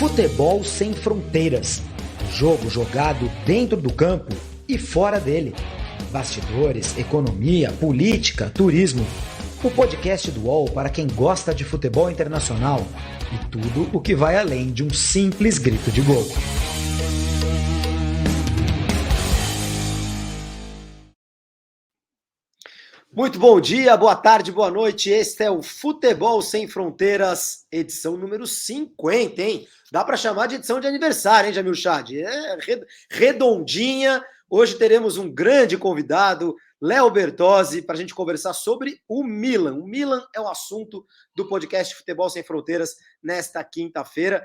Futebol sem fronteiras. Jogo jogado dentro do campo e fora dele. Bastidores, economia, política, turismo. O podcast do UOL para quem gosta de futebol internacional e tudo o que vai além de um simples grito de gol. Muito bom dia, boa tarde, boa noite. Este é o Futebol Sem Fronteiras, edição número 50, hein? Dá para chamar de edição de aniversário, hein, Jamil Chad? É redondinha. Hoje teremos um grande convidado, Léo Bertozzi, para a gente conversar sobre o Milan. O Milan é o assunto do podcast Futebol Sem Fronteiras nesta quinta-feira.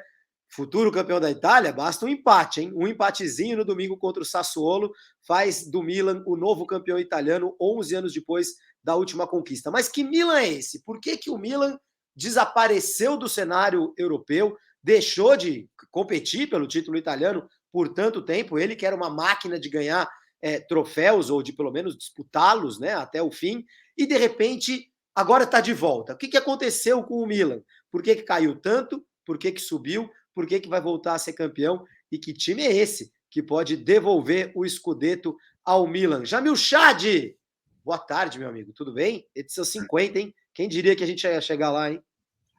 Futuro campeão da Itália, basta um empate, hein? Um empatezinho no domingo contra o Sassuolo faz do Milan o novo campeão italiano 11 anos depois da última conquista. Mas que Milan é esse? Por que o Milan desapareceu do cenário europeu, deixou de competir pelo título italiano por tanto tempo? Ele que era uma máquina de ganhar troféus ou de pelo menos disputá-los, né, até o fim, e de repente agora está de volta. O que aconteceu com o Milan? Por que caiu tanto? Por que subiu? Por que vai voltar a ser campeão? E que time é esse que pode devolver o Scudetto ao Milan? Jamil Chad! Boa tarde, meu amigo. Tudo bem? Edição 50, hein? Quem diria que a gente ia chegar lá, hein?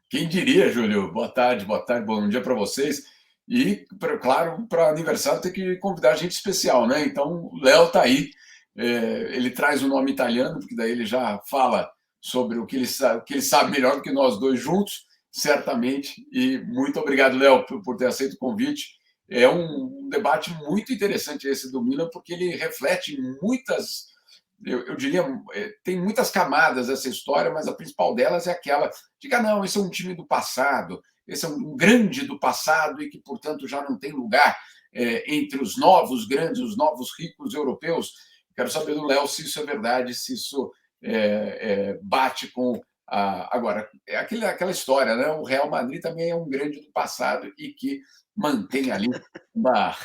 Quem diria, Júlio? Boa tarde, bom dia para vocês. E, claro, para aniversário tem que convidar gente especial, né? Então, o Léo está aí. Ele traz o nome italiano, porque daí ele já fala sobre o que ele sabe melhor do que nós dois juntos, certamente. E muito obrigado, Léo, por ter aceito o convite. É um debate muito interessante esse do Milan, porque ele reflete muitas... Eu diria, tem muitas camadas essa história, mas a principal delas é aquela de que, não, esse é um time do passado, esse é um grande do passado e que, portanto, já não tem lugar entre os novos grandes, os novos ricos europeus. Quero saber do Léo se isso é verdade, se isso bate com... Agora, é aquela história, né? O Real Madrid também é um grande do passado e que mantém ali uma...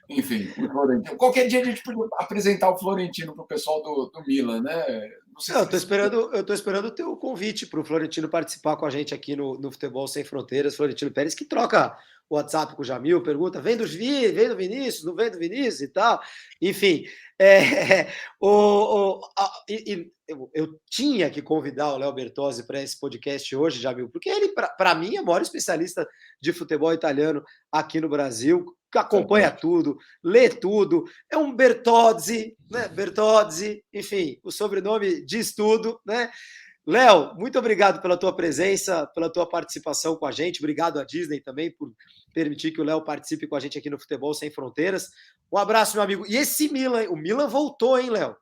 Enfim, o Florentino. Qualquer dia a gente podia apresentar o Florentino para o pessoal do Milan, né? Não sei se eu tô esperando o teu convite para o Florentino participar com a gente aqui no Futebol Sem Fronteiras. Florentino Pérez, que troca o WhatsApp com o Jamil, pergunta: vem do Vinícius, não vem do Vinícius e tal. Enfim, eu tinha que convidar o Léo Bertozzi para esse podcast hoje, Jamil, porque ele, para mim, é o maior especialista de futebol italiano aqui no Brasil, acompanha tudo, lê tudo, é um Bertozzi, né? Bertozzi, enfim, o sobrenome diz tudo, né? Léo, muito obrigado pela tua presença, pela tua participação com a gente. Obrigado à Disney também por permitir que o Léo participe com a gente aqui no Futebol Sem Fronteiras. Um abraço, meu amigo. E esse Milan, o Milan voltou, hein, Léo?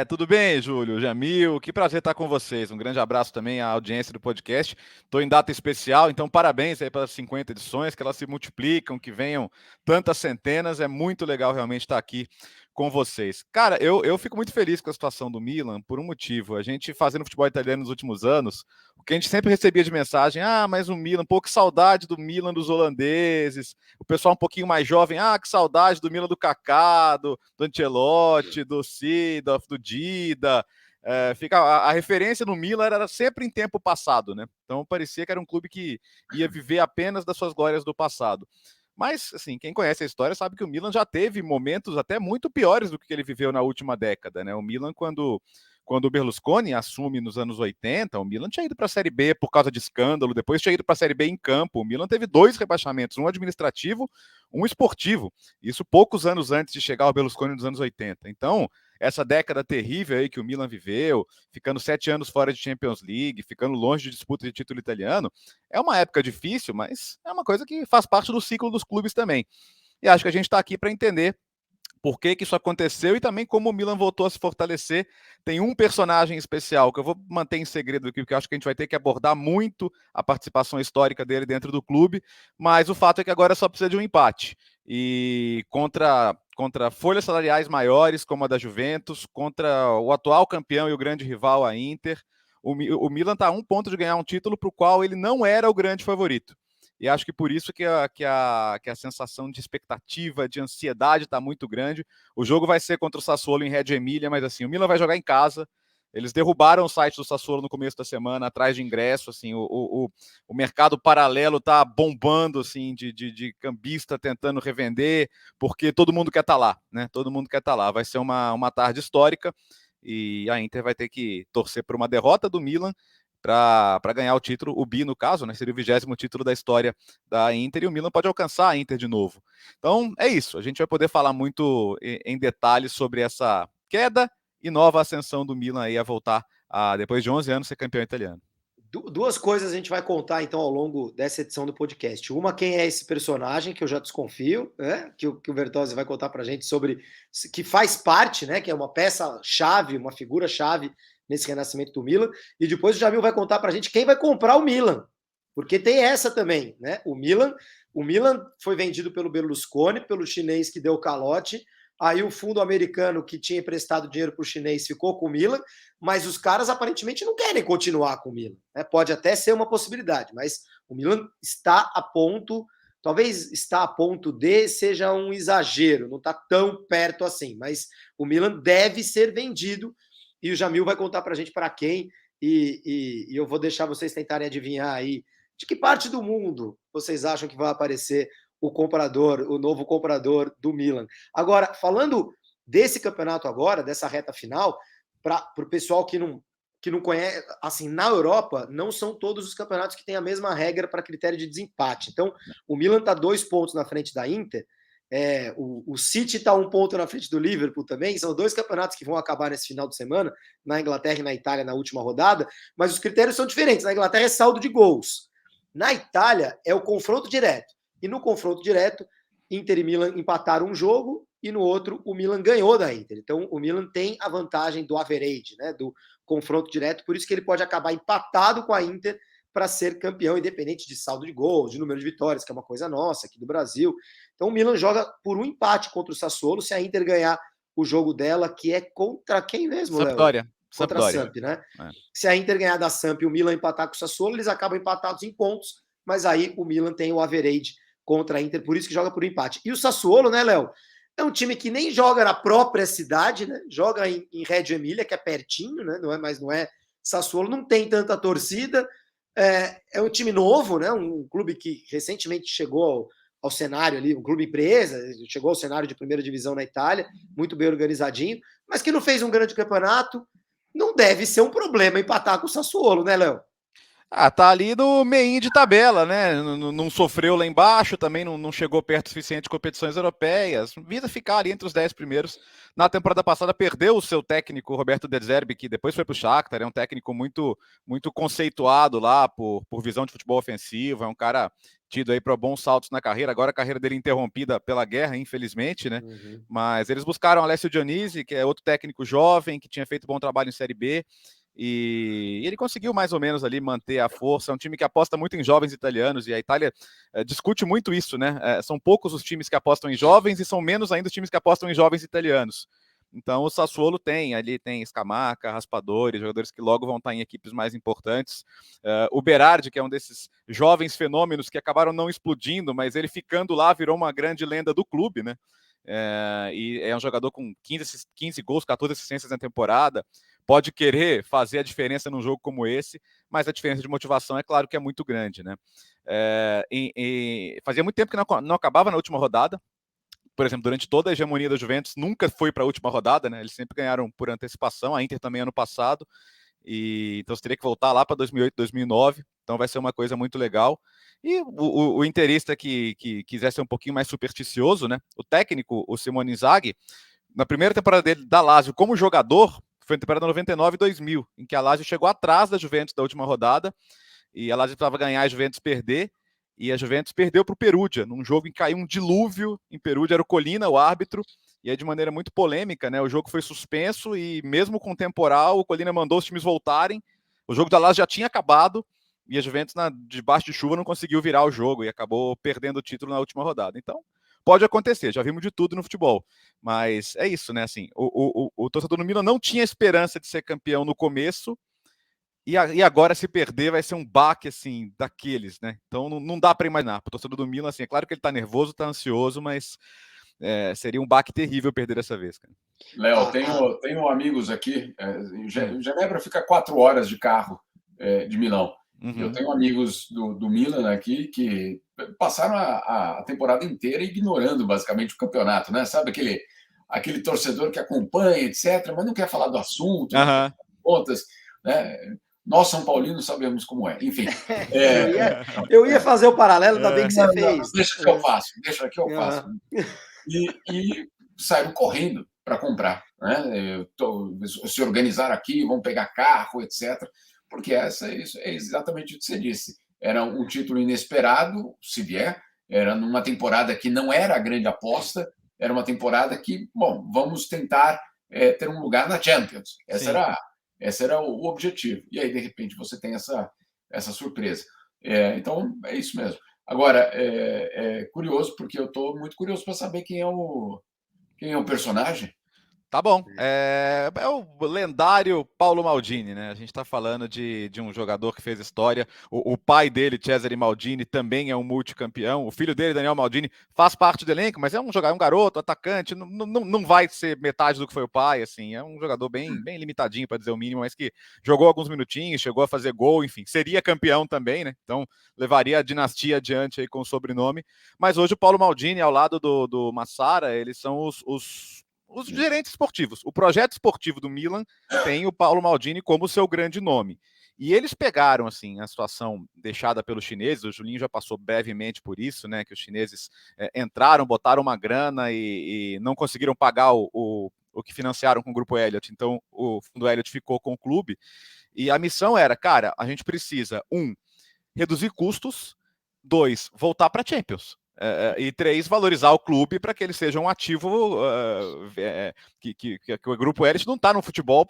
Tudo bem, Júlio, Jamil, que prazer estar com vocês. Um grande abraço também à audiência do podcast. Estou em data especial, então parabéns aí pelas 50 edições, que elas se multiplicam, que venham tantas centenas. É muito legal realmente estar aqui com vocês. Cara, eu fico muito feliz com a situação do Milan por um motivo. A gente fazendo futebol italiano nos últimos anos, o que a gente sempre recebia de mensagem, mas o Milan, pô, que saudade do Milan dos holandeses, o pessoal um pouquinho mais jovem, que saudade do Milan do Kaká, do Ancelotti, do Seedorf, do Dida. A referência no Milan era sempre em tempo passado, né? Então parecia que era um clube que ia viver apenas das suas glórias do passado. Mas, assim, quem conhece a história sabe que o Milan já teve momentos até muito piores do que ele viveu na última década, né? O Milan, quando o Berlusconi assume nos anos 80, o Milan tinha ido para a Série B por causa de escândalo, depois tinha ido para a Série B em campo. O Milan teve 2 rebaixamentos, um administrativo, um esportivo. Isso poucos anos antes de chegar ao Berlusconi nos anos 80. Então, essa década terrível aí que o Milan viveu, ficando 7 anos fora de Champions League, ficando longe de disputa de título italiano, é uma época difícil, mas é uma coisa que faz parte do ciclo dos clubes também. E acho que a gente está aqui para entender por que isso aconteceu e também como o Milan voltou a se fortalecer. Tem um personagem especial que eu vou manter em segredo aqui, porque eu acho que a gente vai ter que abordar muito a participação histórica dele dentro do clube, mas o fato é que agora só precisa de um empate. E contra folhas salariais maiores, como a da Juventus, contra o atual campeão e o grande rival, a Inter, o Milan está a 1 ponto de ganhar um título para o qual ele não era o grande favorito. E acho que por isso que a sensação de expectativa, de ansiedade está muito grande. O jogo vai ser contra o Sassuolo em Reggio Emilia, mas assim, o Milan vai jogar em casa. Eles derrubaram o site do Sassuolo no começo da semana, atrás de ingresso, assim, o mercado paralelo tá bombando, assim, de cambista tentando revender, porque todo mundo quer estar lá, né? Todo mundo quer estar lá. Vai ser uma tarde histórica e a Inter vai ter que torcer por uma derrota do Milan para ganhar o título, o bi no caso, né? Seria o 20º título da história da Inter e o Milan pode alcançar a Inter de novo. Então é isso, a gente vai poder falar muito em detalhes sobre essa queda e nova ascensão do Milan aí a voltar a, depois de 11 anos, ser campeão italiano. Duas coisas a gente vai contar, então, ao longo dessa edição do podcast. Uma, quem é esse personagem, que eu já desconfio, né? Que o Bertozzi vai contar pra gente sobre, que faz parte, né? Que é uma peça-chave, uma figura-chave nesse renascimento do Milan. E depois o Jamil vai contar pra gente quem vai comprar o Milan. Porque tem essa também, né? O Milan foi vendido pelo Berlusconi, pelo chinês que deu calote. Aí o fundo americano que tinha emprestado dinheiro para o chinês ficou com o Milan, mas os caras aparentemente não querem continuar com o Milan. Né? Pode até ser uma possibilidade, mas o Milan está a ponto, talvez está a ponto de seja um exagero, não está tão perto assim, mas o Milan deve ser vendido e o Jamil vai contar para a gente para quem e eu vou deixar vocês tentarem adivinhar aí de que parte do mundo vocês acham que vai aparecer o comprador, o novo comprador do Milan. Agora, falando desse campeonato agora, dessa reta final, para o pessoal que não conhece, assim, na Europa, não são todos os campeonatos que têm a mesma regra para critério de desempate. Então, o Milan está 2 pontos na frente da Inter, o City está 1 ponto na frente do Liverpool também, são 2 campeonatos que vão acabar nesse final de semana, na Inglaterra e na Itália, na última rodada, mas os critérios são diferentes. Na Inglaterra é saldo de gols. Na Itália, é o confronto direto. E no confronto direto, Inter e Milan empataram um jogo e no outro o Milan ganhou da Inter. Então o Milan tem a vantagem do average, né, do confronto direto, por isso que ele pode acabar empatado com a Inter para ser campeão, independente de saldo de gols, de número de vitórias, que é uma coisa nossa aqui do Brasil. Então o Milan joga por um empate contra o Sassuolo, se a Inter ganhar o jogo dela, que é contra quem mesmo, Léo? Contra a Samp, né? É. Se a Inter ganhar da Samp e o Milan empatar com o Sassuolo, eles acabam empatados em pontos, mas aí o Milan tem o average contra a Inter, por isso que joga por empate. E o Sassuolo, né, Léo? É um time que nem joga na própria cidade, né? Joga em Reggio Emília, que é pertinho, né? Não é Sassuolo, não tem tanta torcida. É um time novo, né? Um clube que recentemente chegou ao cenário ali, um clube empresa, chegou ao cenário de primeira divisão na Itália, muito bem organizadinho, mas que não fez um grande campeonato. Não deve ser um problema empatar com o Sassuolo, né, Léo? Tá ali no meio de tabela, né? Não sofreu lá embaixo, também não chegou perto o suficiente de competições europeias. Visa ficar ali entre os 10 primeiros. Na temporada passada perdeu o seu técnico, Roberto De Zerbi, que depois foi para o Shakhtar. É um técnico muito, muito conceituado lá por visão de futebol ofensivo. É um cara tido aí para bons saltos na carreira. Agora a carreira dele interrompida pela guerra, infelizmente, né? Uhum. Mas eles buscaram Alessio Dionisi, que é outro técnico jovem, que tinha feito bom trabalho em Série B. E ele conseguiu mais ou menos ali manter a força. É um time que aposta muito em jovens italianos e a Itália discute muito isso, né? São poucos os times que apostam em jovens e são menos ainda os times que apostam em jovens italianos. Então o Sassuolo tem Scamacca, Raspadori, jogadores que logo vão estar em equipes mais importantes. O Berardi, que é um desses jovens fenômenos que acabaram não explodindo, mas ele ficando lá virou uma grande lenda do clube, né? E é um jogador com 15 gols, 14 assistências na temporada. Pode querer fazer a diferença num jogo como esse, mas a diferença de motivação é claro que é muito grande, né? Fazia muito tempo que não acabava na última rodada. Por exemplo, durante toda a hegemonia da Juventus, nunca foi para a última rodada, né? Eles sempre ganharam por antecipação, a Inter também ano passado, então você teria que voltar lá para 2008, 2009, então vai ser uma coisa muito legal. E o interista que quiser ser um pouquinho mais supersticioso, né? O técnico, o Simone Inzaghi, na primeira temporada dele da Lazio como jogador, foi na temporada 99 e 2000, em que a Lazio chegou atrás da Juventus da última rodada, e a Lazio precisava ganhar, a Juventus perder, e a Juventus perdeu para o Perugia, num jogo em que caiu um dilúvio em Perugia, era o Colina, o árbitro, e aí de maneira muito polêmica, né? O jogo foi suspenso, e mesmo com o temporal, o Colina mandou os times voltarem, o jogo da Lazio já tinha acabado, e a Juventus, debaixo de chuva, não conseguiu virar o jogo, e acabou perdendo o título na última rodada. Então, pode acontecer, já vimos de tudo no futebol, mas é isso, né? Assim, o torcedor do Milan não tinha esperança de ser campeão no começo, e agora se perder vai ser um baque, assim, daqueles, né? Então não dá para imaginar. O torcedor do Milan, assim, é claro que ele tá nervoso, tá ansioso, mas seria um baque terrível perder dessa vez, cara. Léo, tenho amigos aqui. Genebra fica 4 horas de carro de Milão. Eu tenho amigos do Milan aqui que passaram a temporada inteira ignorando basicamente o campeonato, né? Sabe aquele torcedor que acompanha, etc., mas não quer falar do assunto, contas, né? Nós, São Paulinos, sabemos como é. Enfim. Eu ia fazer o paralelo, ainda bem que você fez. Deixa que eu faço. E saíram correndo para comprar, né? Se organizar aqui, vão pegar carro, etc. Porque isso é exatamente o que você disse. Era um título inesperado, se vier, era numa temporada que não era a grande aposta, era uma temporada que, bom, vamos tentar ter um lugar na Champions. Esse era o objetivo. E aí, de repente, você tem essa surpresa. Então, é isso mesmo. Agora, é curioso, porque eu estou muito curioso para saber quem é o personagem. Tá bom. É o lendário Paulo Maldini, né? A gente está falando de um jogador que fez história. O pai dele, Cesare Maldini, também é um multicampeão. O filho dele, Daniel Maldini, faz parte do elenco, mas é um garoto, atacante. Não vai ser metade do que foi o pai, assim. É um jogador bem limitadinho, para dizer o mínimo, mas que jogou alguns minutinhos, chegou a fazer gol, enfim. Seria campeão também, né? Então levaria a dinastia adiante aí com o sobrenome. Mas hoje o Paulo Maldini, ao lado do Massara, eles são os gerentes esportivos. O projeto esportivo do Milan tem o Paulo Maldini como seu grande nome. E eles pegaram, assim, a situação deixada pelos chineses, o Julinho já passou brevemente por isso, né, que os chineses entraram, botaram uma grana e não conseguiram pagar o que financiaram com o Grupo Elliott, então o Fundo Elliott ficou com o clube, e a missão era, cara, a gente precisa, reduzir custos, 2, voltar para a Champions. E 3, valorizar o clube para que ele seja um ativo que o Grupo Elliott não está no futebol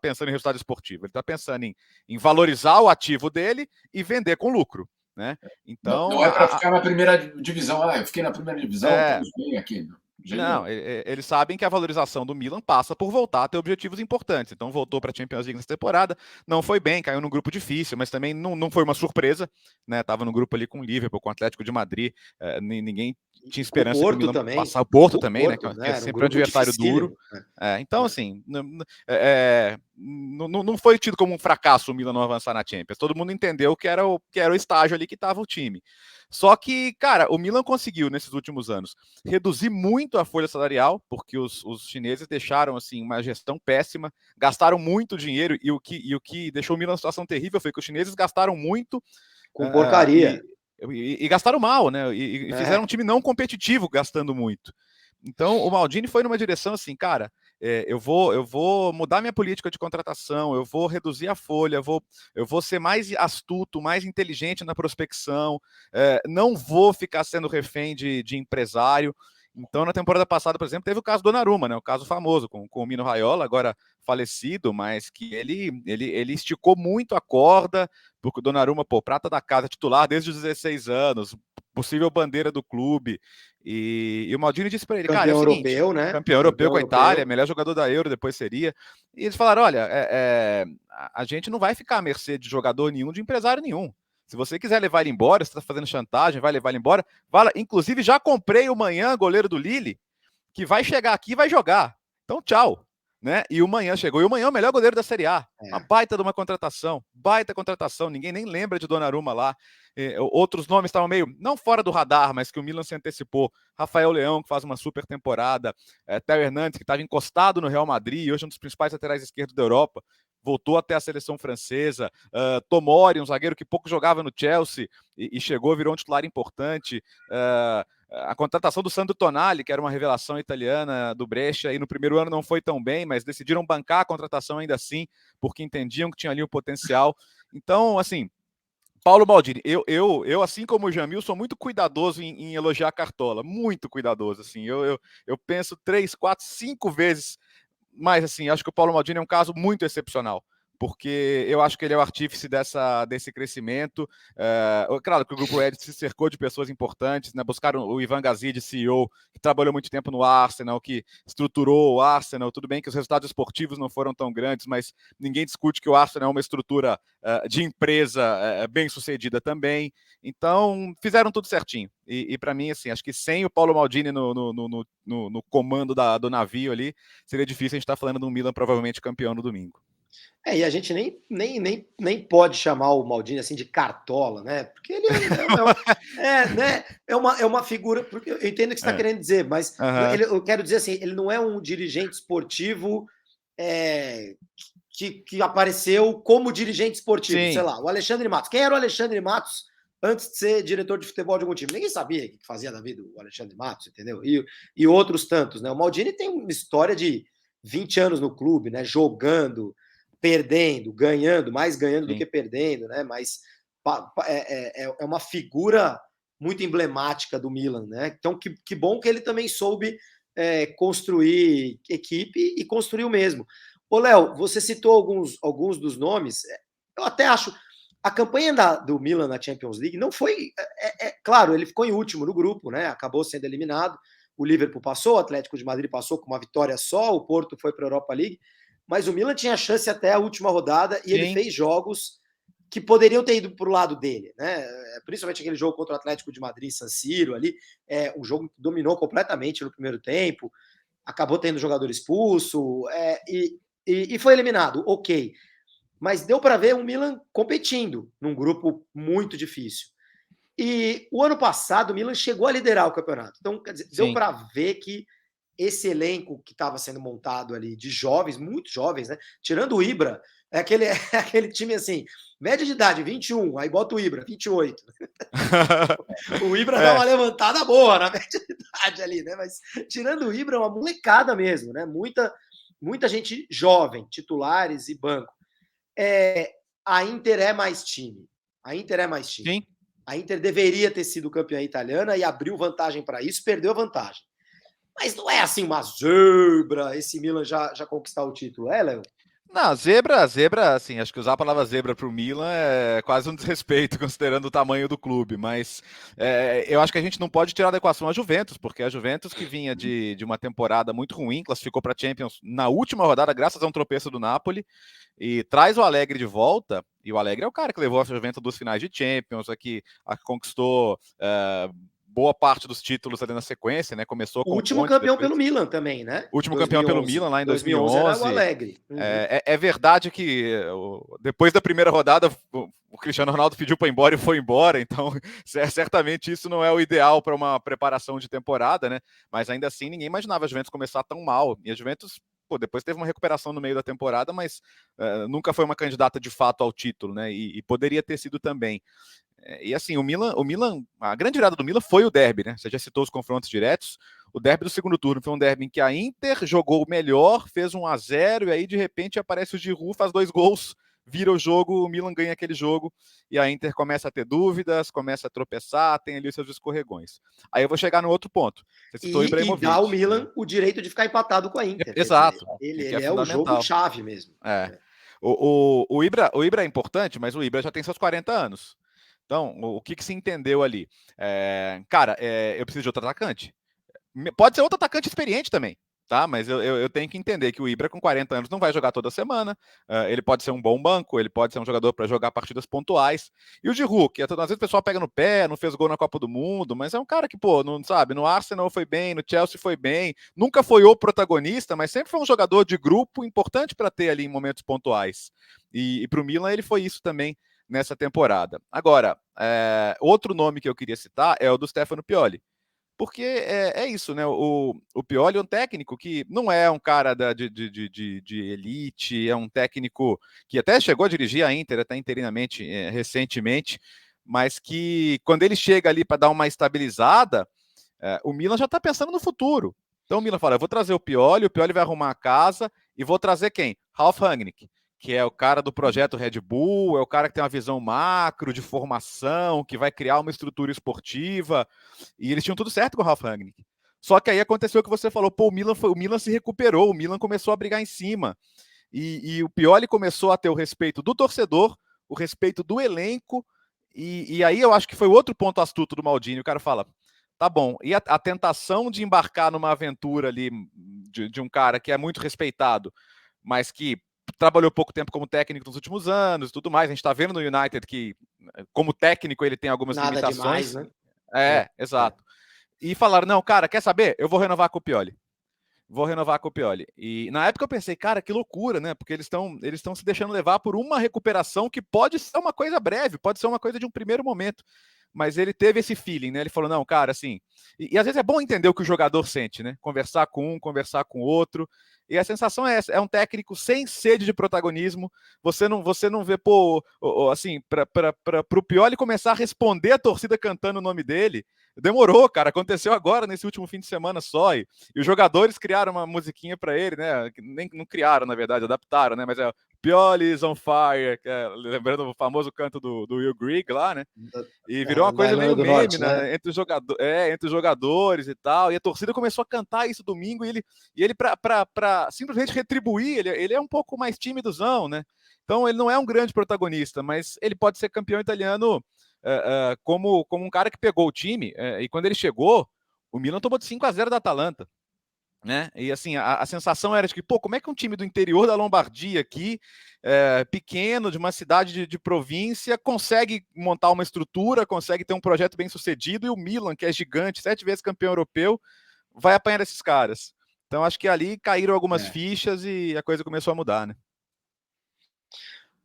pensando em resultado esportivo, ele está pensando em valorizar o ativo dele e vender com lucro, né? Então, não é para ficar na primeira divisão. Eu fiquei na primeira divisão, estamos bem aqui. Não, eles sabem que a valorização do Milan passa por voltar a ter objetivos importantes. Então voltou para a Champions League nessa temporada, não foi bem, caiu num grupo difícil, mas também não foi uma surpresa, né? Tava no grupo ali com o Liverpool, com o Atlético de Madrid, ninguém tinha esperança que o Milan também. Passar o Porto também, né? Que é sempre um adversário duro. Então, assim, não foi tido como um fracasso o Milan não avançar na Champions. Todo mundo entendeu que era o estágio ali que estava o time. Só que, cara, o Milan conseguiu, nesses últimos anos, reduzir muito a folha salarial, porque os chineses deixaram, assim, uma gestão péssima, gastaram muito dinheiro, e o que deixou o Milan numa situação terrível foi que os chineses gastaram muito... Com porcaria. E gastaram mal, né? E fizeram um time não competitivo gastando muito. Então, o Maldini foi numa direção assim, cara, eu vou mudar minha política de contratação, eu vou reduzir a folha, eu vou ser mais astuto, mais inteligente na prospecção, não vou ficar sendo refém de empresário. Então, na temporada passada, por exemplo, teve o caso do Donnarumma, né? O caso famoso com o Mino Raiola, agora falecido, mas que ele esticou muito a corda, porque o Donnarumma, prata da casa, titular desde os 16 anos, possível bandeira do clube. E o Maldini disse para ele, campeão cara, é o seguinte, europeu, né? Campeão europeu com a Itália, melhor jogador da Euro depois seria. E eles falaram, olha, a gente não vai ficar à mercê de jogador nenhum, de empresário nenhum. Se você quiser levar ele embora, você está fazendo chantagem, vai levar ele embora. Inclusive, já comprei o Manhã, goleiro do Lille, que vai chegar aqui e vai jogar. Então, tchau. Né? E o Manhã chegou. E o Manhã é o melhor goleiro da Série A. Uma baita de uma contratação. Baita contratação. Ninguém nem lembra de Donnarumma lá. Outros nomes estavam meio, não fora do radar, mas que o Milan se antecipou. Rafael Leão, que faz uma super temporada. Theo Hernandes, que estava encostado no Real Madrid, hoje é um dos principais laterais esquerdos da Europa. Voltou até a seleção francesa. Tomori, um zagueiro que pouco jogava no Chelsea e chegou, virou um titular importante. A contratação do Sandro Tonali, que era uma revelação italiana do Brescia, e no primeiro ano não foi tão bem, mas decidiram bancar a contratação ainda assim, porque entendiam que tinha ali o potencial. Então, assim, Paulo Maldini, eu assim como o Jamil, sou muito cuidadoso em elogiar a Cartola, muito cuidadoso, assim, eu penso 3, 4, 5 vezes, mas assim, acho que o Paulo Maldini é um caso muito excepcional, porque eu acho que ele é o artífice desse crescimento. Claro que o Grupo Ed se cercou de pessoas importantes, né? Buscaram o Ivan Gazidis, CEO, que trabalhou muito tempo no Arsenal, que estruturou o Arsenal. Tudo bem que os resultados esportivos não foram tão grandes, mas ninguém discute que o Arsenal é uma estrutura de empresa bem sucedida também. Então, fizeram tudo certinho. E para mim, assim, acho que sem o Paulo Maldini no comando do navio ali, seria difícil a gente estar falando de um Milan provavelmente campeão no domingo. E a gente nem pode chamar o Maldini assim de cartola, né? Porque ele é uma figura. Porque eu entendo o que você está querendo dizer, mas eu quero dizer assim, ele não é um dirigente esportivo que apareceu como dirigente esportivo. Sim. Sei lá, o Alexandre Matos. Quem era o Alexandre Matos antes de ser diretor de futebol de algum time? Ninguém sabia o que fazia da vida o Alexandre Matos, entendeu? E outros tantos, né? O Maldini tem uma história de 20 anos no clube, né? Jogando, perdendo, ganhando, mais ganhando do que perdendo, né? Mas é uma figura muito emblemática do Milan, né? Então, que bom que ele também soube construir equipe e construiu mesmo. Ô, Léo, você citou alguns dos nomes. Eu até acho a campanha do Milan na Champions League não foi... claro, ele ficou em último no grupo, né? Acabou sendo eliminado. O Liverpool passou, o Atlético de Madrid passou com uma vitória só, o Porto foi para a Europa League, mas o Milan tinha chance até a última rodada e ele fez jogos que poderiam ter ido para o lado dele, né? Principalmente aquele jogo contra o Atlético de Madrid, San Siro ali, um jogo que dominou completamente no primeiro tempo, acabou tendo jogador expulso e foi eliminado, ok. Mas deu para ver um Milan competindo num grupo muito difícil. E o ano passado o Milan chegou a liderar o campeonato. Então, quer dizer, deu para ver que esse elenco que estava sendo montado ali de jovens, muito jovens, né? Tirando o Ibra, é aquele time assim, média de idade, 21, aí bota o Ibra, 28. O Ibra dá uma levantada boa na média de idade ali, né? Mas tirando o Ibra, é uma molecada mesmo, né? Muita gente jovem, titulares e banco. A Inter é mais time. Sim. A Inter deveria ter sido campeã italiana e abriu vantagem para isso, perdeu a vantagem. Mas não é assim uma zebra esse Milan já conquistar o título, Léo? Não, zebra, assim, acho que usar a palavra zebra para o Milan é quase um desrespeito, considerando o tamanho do clube, mas eu acho que a gente não pode tirar da equação a Juventus, porque a Juventus que vinha de uma temporada muito ruim, classificou para a Champions na última rodada, graças a um tropeço do Napoli, e traz o Allegri de volta, e o Allegri é o cara que levou a Juventus a 2 finais de Champions, a que conquistou... boa parte dos títulos ali na sequência, né? Começou com o último campeão pelo Milan também, né? Último campeão pelo Milan lá em 2011. Era o Allegri. É verdade que depois da primeira rodada o Cristiano Ronaldo pediu para ir embora e foi embora, então certamente isso não é o ideal para uma preparação de temporada, né? Mas ainda assim ninguém imaginava a Juventus começar tão mal. E a Juventus depois teve uma recuperação no meio da temporada, mas nunca foi uma candidata de fato ao título, né? E poderia ter sido também. E assim, o Milan, a grande virada do Milan foi o derby, né? Você já citou os confrontos diretos. O derby do segundo turno foi um derby em que a Inter jogou melhor, fez 1-0, e aí de repente aparece o Giroud, faz 2 gols, vira o jogo, o Milan ganha aquele jogo, e a Inter começa a ter dúvidas, começa a tropeçar, tem ali os seus escorregões. Aí eu vou chegar no outro ponto. Você citou e dá ao Milan o direito de ficar empatado com a Inter. Exato. Ele é o jogo-chave mesmo. O Ibra é importante, mas o Ibra já tem seus 40 anos. Então, o que se entendeu ali? Eu preciso de outro atacante. Pode ser outro atacante experiente também, tá? Mas eu tenho que entender que o Ibra, com 40 anos, não vai jogar toda semana. Ele pode ser um bom banco, ele pode ser um jogador para jogar partidas pontuais. E o Giroud, que às vezes o pessoal pega no pé, não fez gol na Copa do Mundo, mas é um cara que, não sabe, no Arsenal foi bem, no Chelsea foi bem, nunca foi o protagonista, mas sempre foi um jogador de grupo importante para ter ali em momentos pontuais. E para o Milan ele foi isso também nessa temporada. Agora, outro nome que eu queria citar é o do Stefano Pioli, porque é isso, né? O Pioli é um técnico que não é um cara de elite, é um técnico que até chegou a dirigir a Inter, até interinamente, recentemente, mas que quando ele chega ali para dar uma estabilizada, o Milan já está pensando no futuro. Então o Milan fala, eu vou trazer o Pioli vai arrumar a casa, e vou trazer quem? Ralf Rangnick, que é o cara do projeto Red Bull, é o cara que tem uma visão macro, de formação, que vai criar uma estrutura esportiva, e eles tinham tudo certo com o Ralf Rangnick. Só que aí aconteceu o que você falou, o Milan se recuperou, o Milan começou a brigar em cima. e o Pioli começou a ter o respeito do torcedor, o respeito do elenco, e aí eu acho que foi outro ponto astuto do Maldini. O cara fala, tá bom, e a tentação de embarcar numa aventura ali de um cara que é muito respeitado, mas que trabalhou pouco tempo como técnico nos últimos anos e tudo mais. A gente está vendo no United que, como técnico, ele tem algumas limitações. Demais, né? Exato. E falaram, não, cara, quer saber? Eu vou renovar com o Pioli. E na época eu pensei, cara, que loucura, né? Porque eles estão se deixando levar por uma recuperação que pode ser uma coisa breve, pode ser uma coisa de um primeiro momento. Mas ele teve esse feeling, né? Ele falou, não, cara, assim... E às vezes é bom entender o que o jogador sente, né? Conversar com um, conversar com o outro. E a sensação é essa, é um técnico sem sede de protagonismo. Você não vê, assim, para o Pioli começar a responder a torcida cantando o nome dele, demorou, cara. Aconteceu agora, nesse último fim de semana só. E os jogadores criaram uma musiquinha para ele, né? Nem não criaram, na verdade, adaptaram, né? Mas é Pioli is on fire, lembrando o famoso canto do Will Grigg lá, né? E virou uma coisa meio meme, Norte, né? Entre os jogadores e tal. E a torcida começou a cantar isso domingo, e ele para simplesmente retribuir, ele é um pouco mais timidozão, né? Então ele não é um grande protagonista, mas ele pode ser campeão italiano como um cara que pegou o time, e quando ele chegou, o Milan tomou de 5-0 da Atalanta. Né? E assim, a sensação era de que, como é que um time do interior da Lombardia aqui, pequeno, de uma cidade de província, consegue montar uma estrutura, consegue ter um projeto bem sucedido, e o Milan, que é gigante, 7 vezes campeão europeu, vai apanhar esses caras. Então acho que ali caíram algumas fichas e a coisa começou a mudar, né?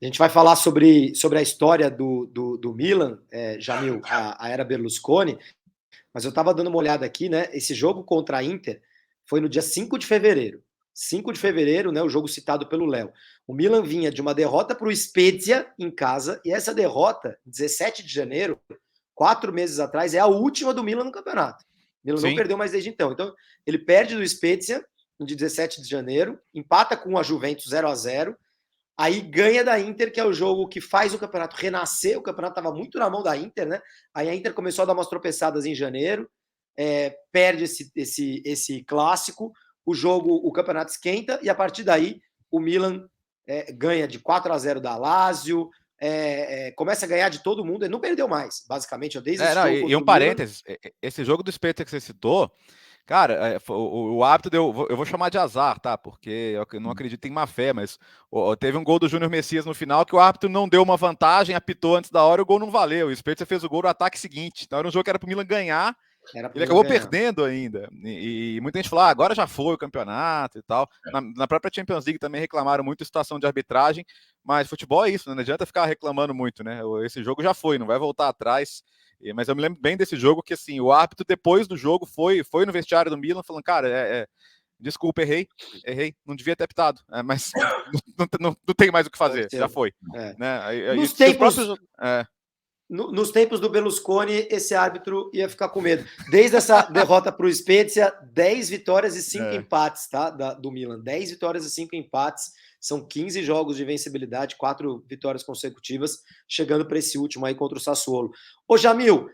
A gente vai falar sobre a história do Milan, Jamil, a era Berlusconi, mas eu estava dando uma olhada aqui, né? Esse jogo contra a Inter foi no dia 5 de fevereiro. 5 de fevereiro, né? O jogo citado pelo Léo. O Milan vinha de uma derrota para o Spezia em casa, e essa derrota, 17 de janeiro, 4 meses atrás, é a última do Milan no campeonato. O Milan não perdeu mais desde então. Então, ele perde do Spezia no dia 17 de janeiro, empata com a Juventus 0-0, aí ganha da Inter, que é o jogo que faz o campeonato renascer. O campeonato estava muito na mão da Inter, né? Aí a Inter começou a dar umas tropeçadas em janeiro, perde esse clássico, o campeonato esquenta, e a partir daí o Milan ganha de 4-0 da Lazio, começa a ganhar de todo mundo, ele não perdeu mais, basicamente. Desde esse jogo e um parênteses, esse jogo do Spezia que você citou, cara, o árbitro eu vou chamar de azar, tá? Porque eu não acredito em má fé, mas teve um gol do Júnior Messias no final que o árbitro não deu uma vantagem, apitou antes da hora e o gol não valeu. O Spezia fez o gol no ataque seguinte. Então era um jogo que era pro Milan ganhar, ele acabou perdendo ainda. E muita gente falou, agora já foi o campeonato e tal. Na própria Champions League também reclamaram muito a situação de arbitragem, mas futebol é isso, né? Não adianta ficar reclamando muito, né? Esse jogo já foi, não vai voltar atrás. Mas eu me lembro bem desse jogo que, assim, o árbitro, depois do jogo, foi no vestiário do Milan falando, cara, desculpa, errei, não devia ter apitado, mas não tem mais o que fazer, já foi. Né? Nos tempos do Berlusconi, esse árbitro ia ficar com medo. Desde essa derrota para o Spezia, 10 vitórias e 5 empates, tá? Do Milan. 10 vitórias e 5 empates. São 15 jogos de vencibilidade, 4 vitórias consecutivas, chegando para esse último aí contra o Sassuolo. Ô, Jamil,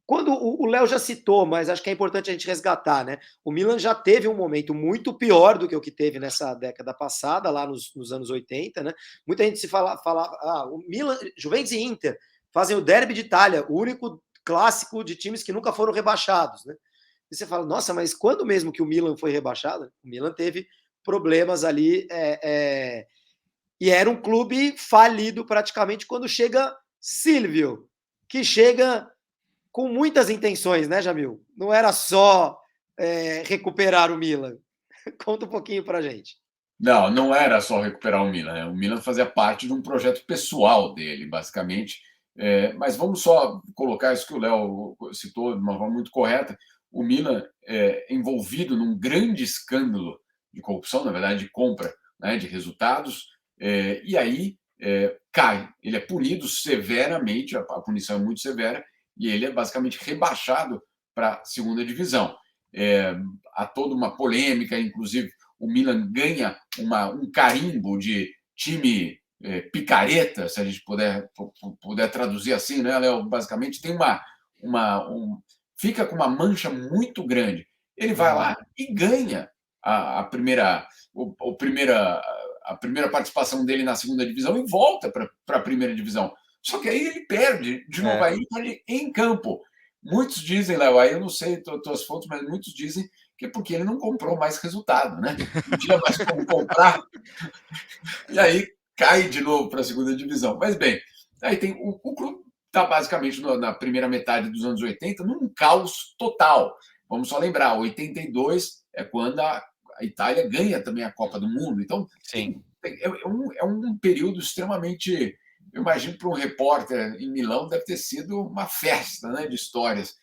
quando o Léo já citou, mas acho que é importante a gente resgatar, né? O Milan já teve um momento muito pior do que o que teve nessa década passada, lá nos anos 80, né? Muita gente se fala o Milan, Juventus e Inter fazem o derby de Itália, o único clássico de times que nunca foram rebaixados, né? E você fala, nossa, mas quando mesmo que o Milan foi rebaixado? O Milan teve problemas ali, e era um clube falido praticamente quando chega Silvio, que chega com muitas intenções, né, Jamil? Não era só recuperar o Milan. Conta um pouquinho pra gente. Não era só recuperar o Milan, né? O Milan fazia parte de um projeto pessoal dele, basicamente. Mas vamos só colocar isso que o Léo citou de uma forma muito correta. O Milan é envolvido num grande escândalo de corrupção, na verdade, de compra, né, de resultados, e aí cai. Ele é punido severamente, a punição é muito severa, e ele é basicamente rebaixado para a segunda divisão. Há toda uma polêmica, inclusive o Milan ganha um carimbo de time picareta, se a gente puder traduzir assim, né, Léo? Basicamente tem fica com uma mancha muito grande. Ele vai lá e ganha a primeira a primeira participação dele na segunda divisão e volta para a primeira divisão. Só que aí ele perde de novo, aí ele em campo. Muitos dizem, Léo, aí eu não sei tuas fontes, mas muitos dizem que é porque ele não comprou mais resultado, né? Não tinha mais como comprar. E aí cai de novo para a segunda divisão. Mas bem, aí tem o clube está basicamente na primeira metade dos anos 80 num caos total. Vamos só lembrar, 82 é quando a Itália ganha também a Copa do Mundo. Então, é um período extremamente... Eu imagino para um repórter em Milão deve ter sido uma festa, né, de histórias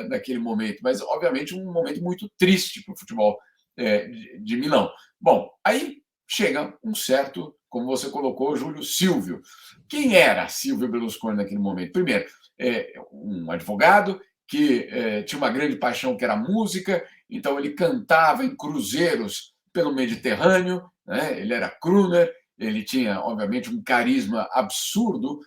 daquele momento. Mas, obviamente, um momento muito triste para o futebol de Milão. Bom, aí chega um certo, como você colocou, Júlio Silvio. Quem era Silvio Berlusconi naquele momento? Primeiro, um advogado que tinha uma grande paixão que era a música, então ele cantava em cruzeiros pelo Mediterrâneo, né? Ele era crooner, ele tinha, obviamente, um carisma absurdo,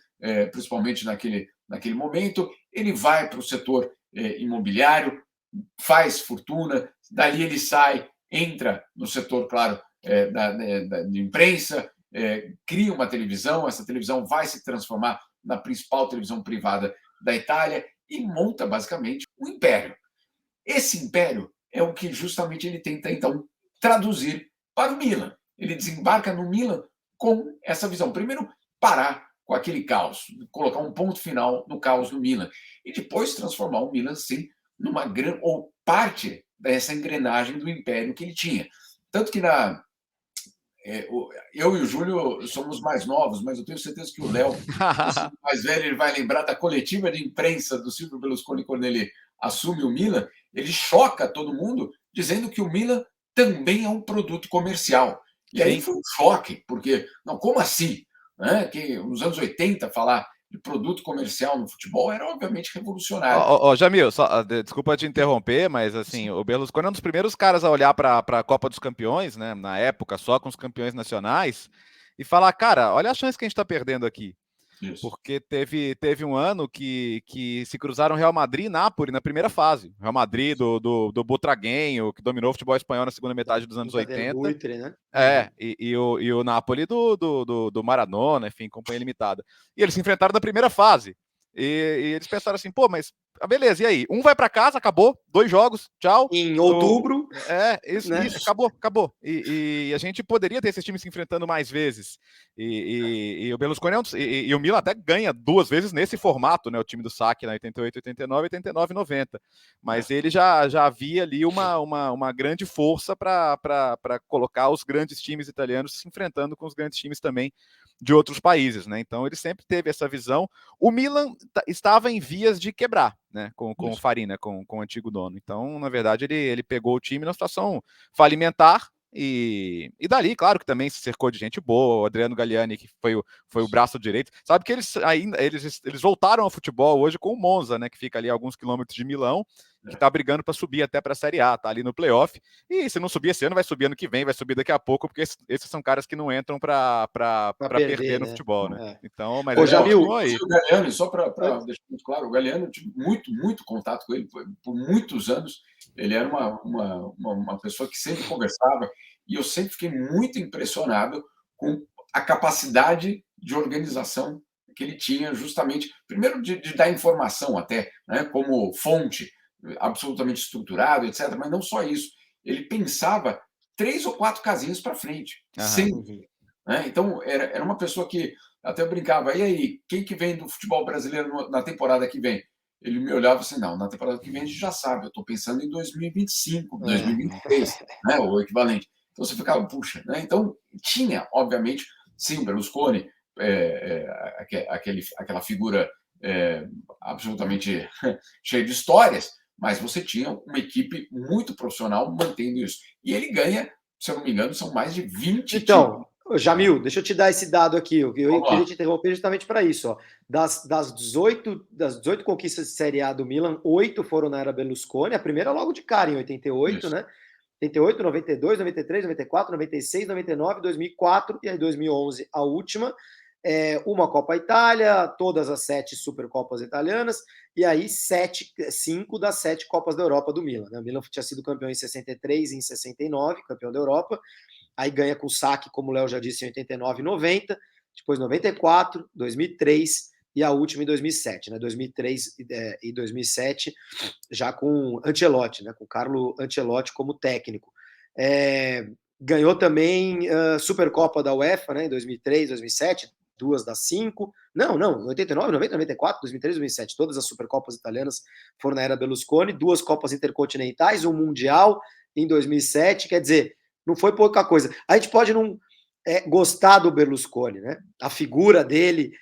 principalmente naquele momento. Ele vai para o setor imobiliário, faz fortuna, dali ele sai, entra no setor, claro, de imprensa, cria uma televisão, essa televisão vai se transformar na principal televisão privada da Itália e monta, basicamente, um império. Esse império é o que justamente ele tenta, então, traduzir para o Milan. Ele desembarca no Milan com essa visão. Primeiro, parar com aquele caos, colocar um ponto final no caos do Milan e depois transformar o Milan, sim, numa grande ou parte dessa engrenagem do império que ele tinha. Tanto que eu e o Júlio somos mais novos, mas eu tenho certeza que o Léo, mais velho, ele vai lembrar da coletiva de imprensa do Silvio Berlusconi quando ele assume o Milan. Ele choca todo mundo dizendo que o Milan também é um produto comercial. E aí foi um choque, porque, não, como assim? Né? Que nos anos 80 falar de produto comercial no futebol era obviamente revolucionário. Jamil, desculpa te interromper, mas assim, o Berlusconi é um dos primeiros caras a olhar para a Copa dos Campeões, né, na época só com os campeões nacionais, e falar, cara, olha a chance que a gente está perdendo aqui. Isso. Porque teve um ano que se cruzaram Real Madrid e Nápoles na primeira fase. Real Madrid do Butragueño, que dominou o futebol espanhol na segunda metade dos anos 80. Buitre, né? E o Nápoles do Maradona, enfim, companhia limitada. E eles se enfrentaram na primeira fase. E eles pensaram assim, pô, mas beleza, e aí? Um vai para casa, acabou, 2 jogos, tchau. Em outubro. Isso, acabou. E a gente poderia ter esses times se enfrentando mais vezes. E o Berlusconi e o Milan até ganha 2 vezes nesse formato, né? O time do Sacchi na 88, 89, 89, 90. Mas ele já havia ali uma grande força para colocar os grandes times italianos se enfrentando com os grandes times também de outros países, né? Então ele sempre teve essa visão. O Milan estava em vias de quebrar, né? Com o Farina, com o antigo dono. Então, na verdade, ele pegou o time numa situação falimentar e dali, claro que também se cercou de gente boa. O Adriano Galliani, que foi o braço direito. Sabe que eles voltaram ao futebol hoje com o Monza, né? Que fica ali a alguns quilômetros de Milão, que está brigando para subir até para a Série A, tá ali no playoff. E se não subir esse ano, vai subir ano que vem, vai subir daqui a pouco, porque esses são caras que não entram para perder no futebol, né? Então, mas já viu aí. O Galliani, só para deixar muito claro, o Galliani, eu tive muito contato com ele por muitos anos. Ele era uma pessoa que sempre conversava e eu sempre fiquei muito impressionado com a capacidade de organização que ele tinha, justamente, primeiro de dar informação até, né, como fonte, absolutamente estruturado, etc. Mas não só isso. Ele pensava 3 ou 4 casinhas para frente, sempre. Né? Então, era uma pessoa que até eu brincava, e aí, quem que vem do futebol brasileiro na temporada que vem? Ele me olhava assim, não, na temporada que vem a gente já sabe, eu estou pensando em 2025, 2023, né, o equivalente. Então você ficava, puxa, né? Então tinha, obviamente, sim, Berlusconi, aquela figura absolutamente cheia de histórias, mas você tinha uma equipe muito profissional mantendo isso. E ele ganha, se eu não me engano, são mais de 20 Então, Jamil, deixa eu te dar esse dado aqui. Eu queria te interromper justamente para isso. Ó. Das 18 conquistas de Série A do Milan, 8 foram na era Berlusconi. A primeira logo de cara, em 88, isso. Né? 88, 92, 93, 94, 96, 99, 2004 e aí 2011 a última. Uma Copa Itália, todas as 7 Supercopas italianas, e aí 5 das 7 Copas da Europa do Milan. Né? O Milan tinha sido campeão em 63 e em 69, campeão da Europa. aí ganha com o Sacchi, como o Léo já disse, em 89 e 90, depois 94, 2003 e a última em 2007, né? 2003 e 2007, já com Ancelotti, né? Com Carlo Ancelotti como técnico. Ganhou também Supercopa da UEFA, né? Em 2003, 2007, 2 das 5. Não, 89, 90, 94, 2003, 2007. Todas as Supercopas italianas foram na era Berlusconi. 2 Copas Intercontinentais, um Mundial em 2007. Quer dizer, não foi pouca coisa. A gente pode não gostar do Berlusconi, né? A figura dele,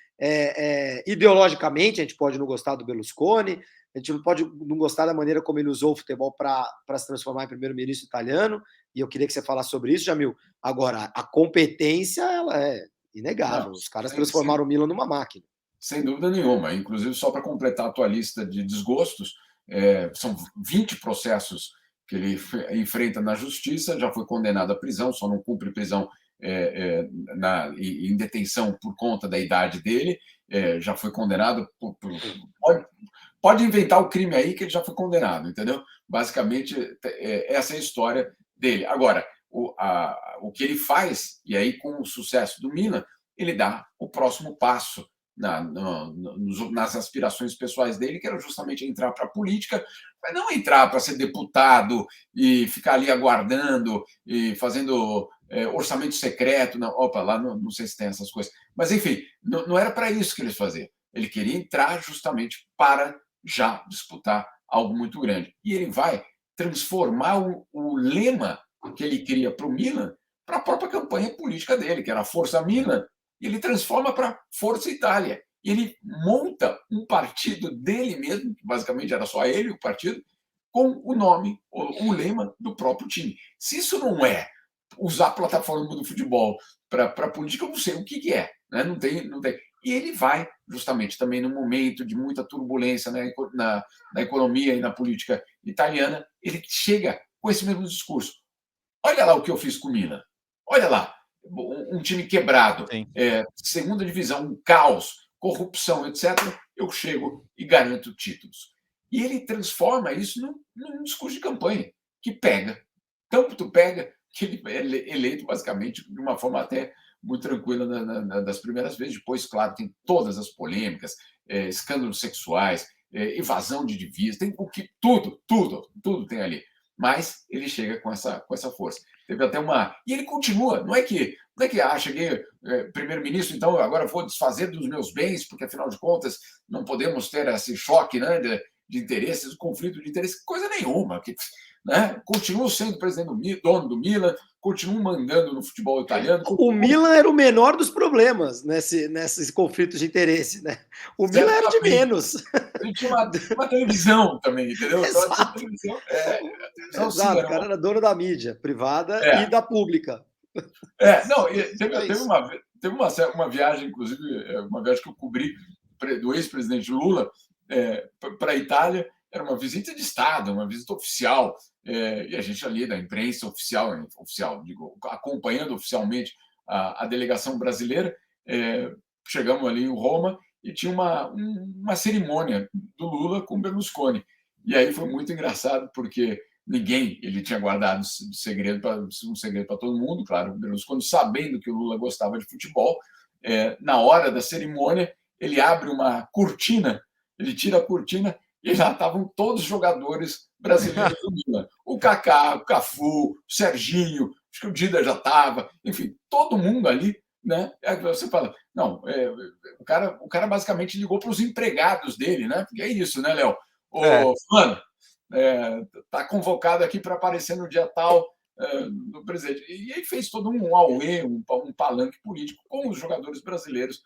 ideologicamente, a gente pode não gostar do Berlusconi, a gente não pode não gostar da maneira como ele usou o futebol para se transformar em primeiro-ministro italiano, e eu queria que você falasse sobre isso, Jamil. Agora, a competência, ela é inegável. Os caras transformaram o Milan numa máquina. Sem dúvida nenhuma. Inclusive, só para completar a tua lista de desgostos, são 20 processos que ele enfrenta na justiça, já foi condenado à prisão, só não cumpre prisão em detenção por conta da idade dele, já foi condenado pode inventar o crime aí que ele já foi condenado, entendeu? Basicamente, essa é a história dele. Agora, o que ele faz, e aí com o sucesso do Milan, ele dá o próximo passo nas aspirações pessoais dele, que era justamente entrar para a política, mas não entrar para ser deputado e ficar ali aguardando e fazendo orçamento secreto. Não, lá não sei se tem essas coisas. Mas, enfim, não era para isso que ele fazia. Ele queria entrar justamente para já disputar algo muito grande. E ele vai transformar o lema que ele cria para o Milan para a própria campanha política dele, que era a Força Milan, e ele transforma para Força Itália. E ele monta um partido dele mesmo, que basicamente era só ele, o partido, com o nome, o lema do próprio time. Se isso não é usar a plataforma do futebol para política, eu não sei o que é. Né? Não tem. E ele vai, justamente, também num momento de muita turbulência na economia e na política italiana, ele chega com esse mesmo discurso. Olha lá o que eu fiz com o Milan. Olha lá, um time quebrado, segunda divisão, um caos, corrupção, etc. Eu chego e garanto títulos. E ele transforma isso num discurso de campanha que pega. Tanto pega que ele é eleito, basicamente, de uma forma até muito tranquila das primeiras vezes. Depois, claro, tem todas as polêmicas, escândalos sexuais, evasão de divisas, tem tudo tem ali. Mas ele chega com essa força. Teve até E ele continua, não é que cheguei primeiro-ministro, então agora vou desfazer dos meus bens, porque afinal de contas não podemos ter esse choque, né, de interesses, conflito de interesses, coisa nenhuma. Né? Continuo sendo dono do Milan, continuo mandando no futebol italiano. O Milan era o menor dos problemas nesse conflito de interesse, né? O Milan era de menos. Ele tinha uma televisão também, entendeu? Exato. Então, Exato, o cara era dono da mídia privada e da pública. Teve uma viagem, inclusive, uma viagem que eu cobri do ex-presidente Lula para a Itália. Era uma visita de Estado, uma visita oficial, e a gente ali da imprensa oficial, acompanhando oficialmente a delegação brasileira, chegamos ali em Roma e tinha uma cerimônia do Lula com Berlusconi. E aí foi muito engraçado, porque ele tinha guardado um segredo para todo mundo, claro, o Berlusconi sabendo que o Lula gostava de futebol, na hora da cerimônia, ele abre uma cortina, ele tira a cortina, e já estavam todos os jogadores brasileiros do Milan. O Kaká, o Cafu, o Serginho, acho que o Dida já estava, enfim, todo mundo ali, né? Você fala, não, o cara basicamente ligou para os empregados dele, né? Porque é isso, né, Léo? Fulano, está convocado aqui para aparecer no dia tal do presidente. E aí fez todo um auê, um palanque político com os jogadores brasileiros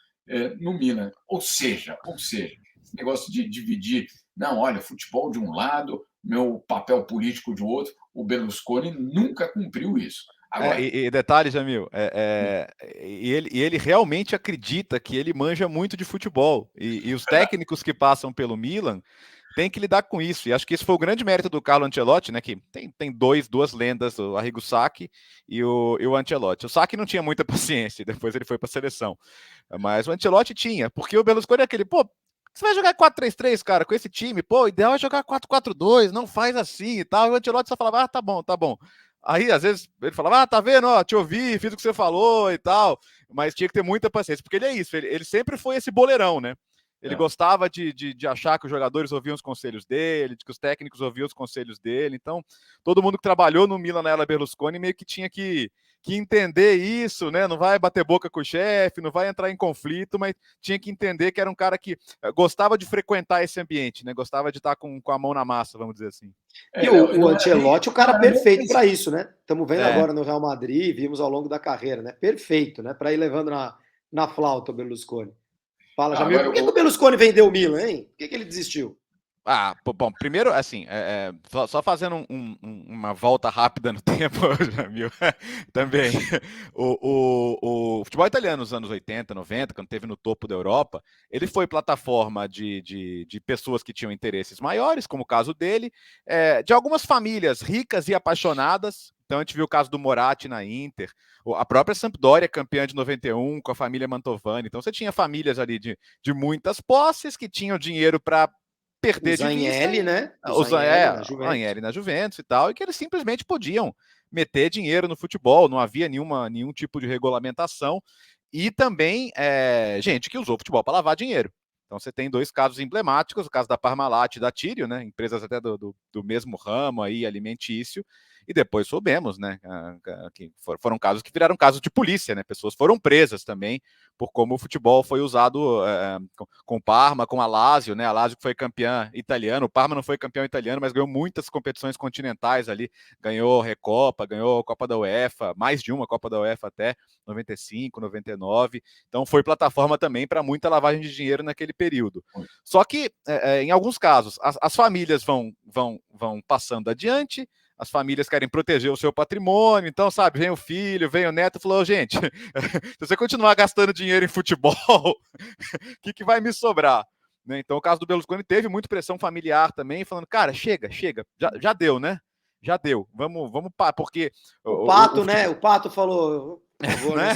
no Milan. Ou seja, esse negócio de dividir, não, olha, futebol de um lado, meu papel político de outro, o Berlusconi nunca cumpriu isso. Agora, e detalhe, Jamil, ele realmente acredita que ele manja muito de futebol, e os técnicos que passam pelo Milan têm que lidar com isso, e acho que esse foi o grande mérito do Carlo Ancelotti, né, que tem duas lendas, o Arrigo Sacchi e o Ancelotti. O Sacchi não tinha muita paciência, depois ele foi para a seleção, mas o Ancelotti tinha, porque o Berlusconi é aquele, você vai jogar 4-3-3, cara, com esse time? O ideal é jogar 4-4-2, não faz assim e tal. E o Ancelotti só falava, tá bom. Aí, às vezes, ele falava, tá vendo, ó, te ouvi, fiz o que você falou e tal, mas tinha que ter muita paciência, porque ele é isso, ele sempre foi esse boleirão, né? Ele gostava de achar que os jogadores ouviam os conselhos dele, de que os técnicos ouviam os conselhos dele, então todo mundo que trabalhou no Milan na era Berlusconi meio que tinha que entender isso, né? Não vai bater boca com o chefe, não vai entrar em conflito, mas tinha que entender que era um cara que gostava de frequentar esse ambiente, né? Gostava de estar com a mão na massa, vamos dizer assim. E o Ancelotti é o cara perfeito para isso, né? Estamos vendo agora no Real Madrid, vimos ao longo da carreira, né? Perfeito, né? Para ir levando na flauta o Berlusconi. Fala, Jamil, por que o Berlusconi vendeu o Milan, hein? Por que ele desistiu? Bom, primeiro, assim, só fazendo uma volta rápida no tempo, Jamil, também, o futebol italiano nos anos 80, 90, quando teve no topo da Europa, ele foi plataforma de pessoas que tinham interesses maiores, como o caso dele, de algumas famílias ricas e apaixonadas. Então a gente viu o caso do Moratti na Inter, a própria Sampdoria, campeã de 91, com a família Mantovani. Então você tinha famílias ali de muitas posses que tinham dinheiro para perder de vista, né? O Zanieri na Juventus e tal, e que eles simplesmente podiam meter dinheiro no futebol, não havia nenhum tipo de regulamentação, e também gente que usou o futebol para lavar dinheiro. Então você tem dois casos emblemáticos, o caso da Parmalat e da Tírio, né, empresas até do mesmo ramo aí, alimentício, e depois soubemos, né, que foram casos que viraram casos de polícia, né, pessoas foram presas também por como o futebol foi usado com o Parma, com a Lazio, né, a Lazio que foi campeã italiana, o Parma não foi campeão italiano, mas ganhou muitas competições continentais ali, ganhou Recopa, ganhou Copa da UEFA, mais de uma Copa da UEFA até, 95, 99, então foi plataforma também para muita lavagem de dinheiro naquele período. Só que, em alguns casos, as famílias vão passando adiante, as famílias querem proteger o seu patrimônio, então, sabe, vem o filho, vem o neto e falou, gente, se você continuar gastando dinheiro em futebol, o que vai me sobrar? Né? Então, o caso do Berlusconi teve muita pressão familiar também, falando, cara, chega, já deu, né? Já deu, vamos, porque... O Pato, né? O Pato falou, por favor, né?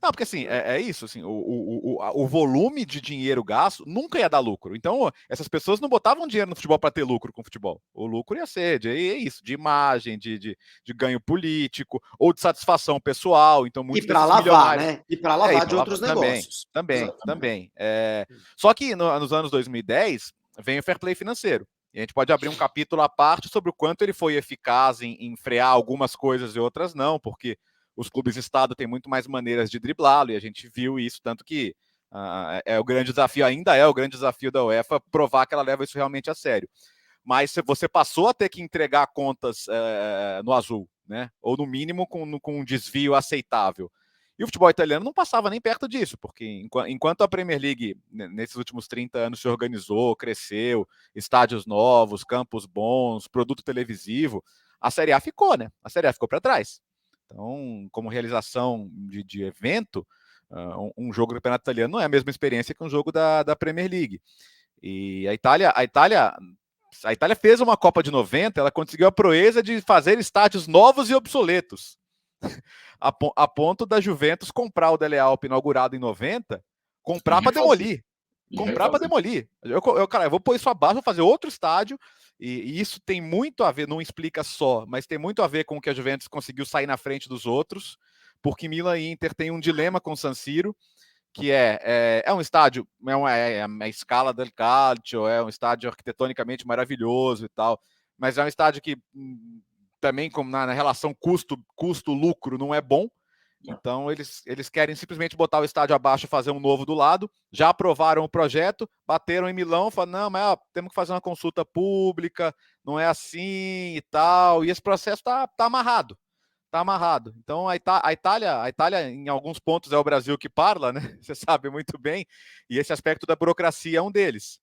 Não, porque assim, é isso, assim, o volume de dinheiro gasto nunca ia dar lucro. Então, essas pessoas não botavam dinheiro no futebol para ter lucro com o futebol. O lucro ia ser isso, de imagem, de ganho político, ou de satisfação pessoal. Então, muitos para lavar, né? E para lavar de outros negócios. Também. Só que nos anos 2010 vem o fair play financeiro. E a gente pode abrir um capítulo à parte sobre o quanto ele foi eficaz em frear algumas coisas e outras não, porque os clubes de Estado têm muito mais maneiras de driblá-lo, e a gente viu isso, tanto que o grande desafio, ainda é o grande desafio da UEFA, provar que ela leva isso realmente a sério. Mas você passou a ter que entregar contas no azul, né? Ou no mínimo com um desvio aceitável. E o futebol italiano não passava nem perto disso, porque enquanto a Premier League, nesses últimos 30 anos, se organizou, cresceu, estádios novos, campos bons, produto televisivo, a Série A ficou, né? A Série A ficou para trás. Então, como realização de evento, um jogo do campeonato italiano não é a mesma experiência que um jogo da Premier League. E a Itália fez uma Copa de 90, ela conseguiu a proeza de fazer estádios novos e obsoletos. A ponto da Juventus comprar o Dele Alpi inaugurado em 90, comprar para demolir. Comprar para demolir. Eu vou pôr isso abaixo, vou fazer outro estádio. E isso tem muito a ver, não explica só, mas tem muito a ver com que a Juventus conseguiu sair na frente dos outros, porque Milan e Inter tem um dilema com o San Siro, que é um estádio, é uma escala del calcio, é um estádio arquitetonicamente maravilhoso e tal, mas é um estádio que também, como na relação custo-lucro, não é bom. Então, eles querem simplesmente botar o estádio abaixo e fazer um novo do lado. Já aprovaram o projeto, bateram em Milão, falaram, não, mas temos que fazer uma consulta pública, não é assim e tal. E esse processo está amarrado. Está amarrado. Então, a Itália, em alguns pontos, é o Brasil que parla, né? Você sabe muito bem. E esse aspecto da burocracia é um deles.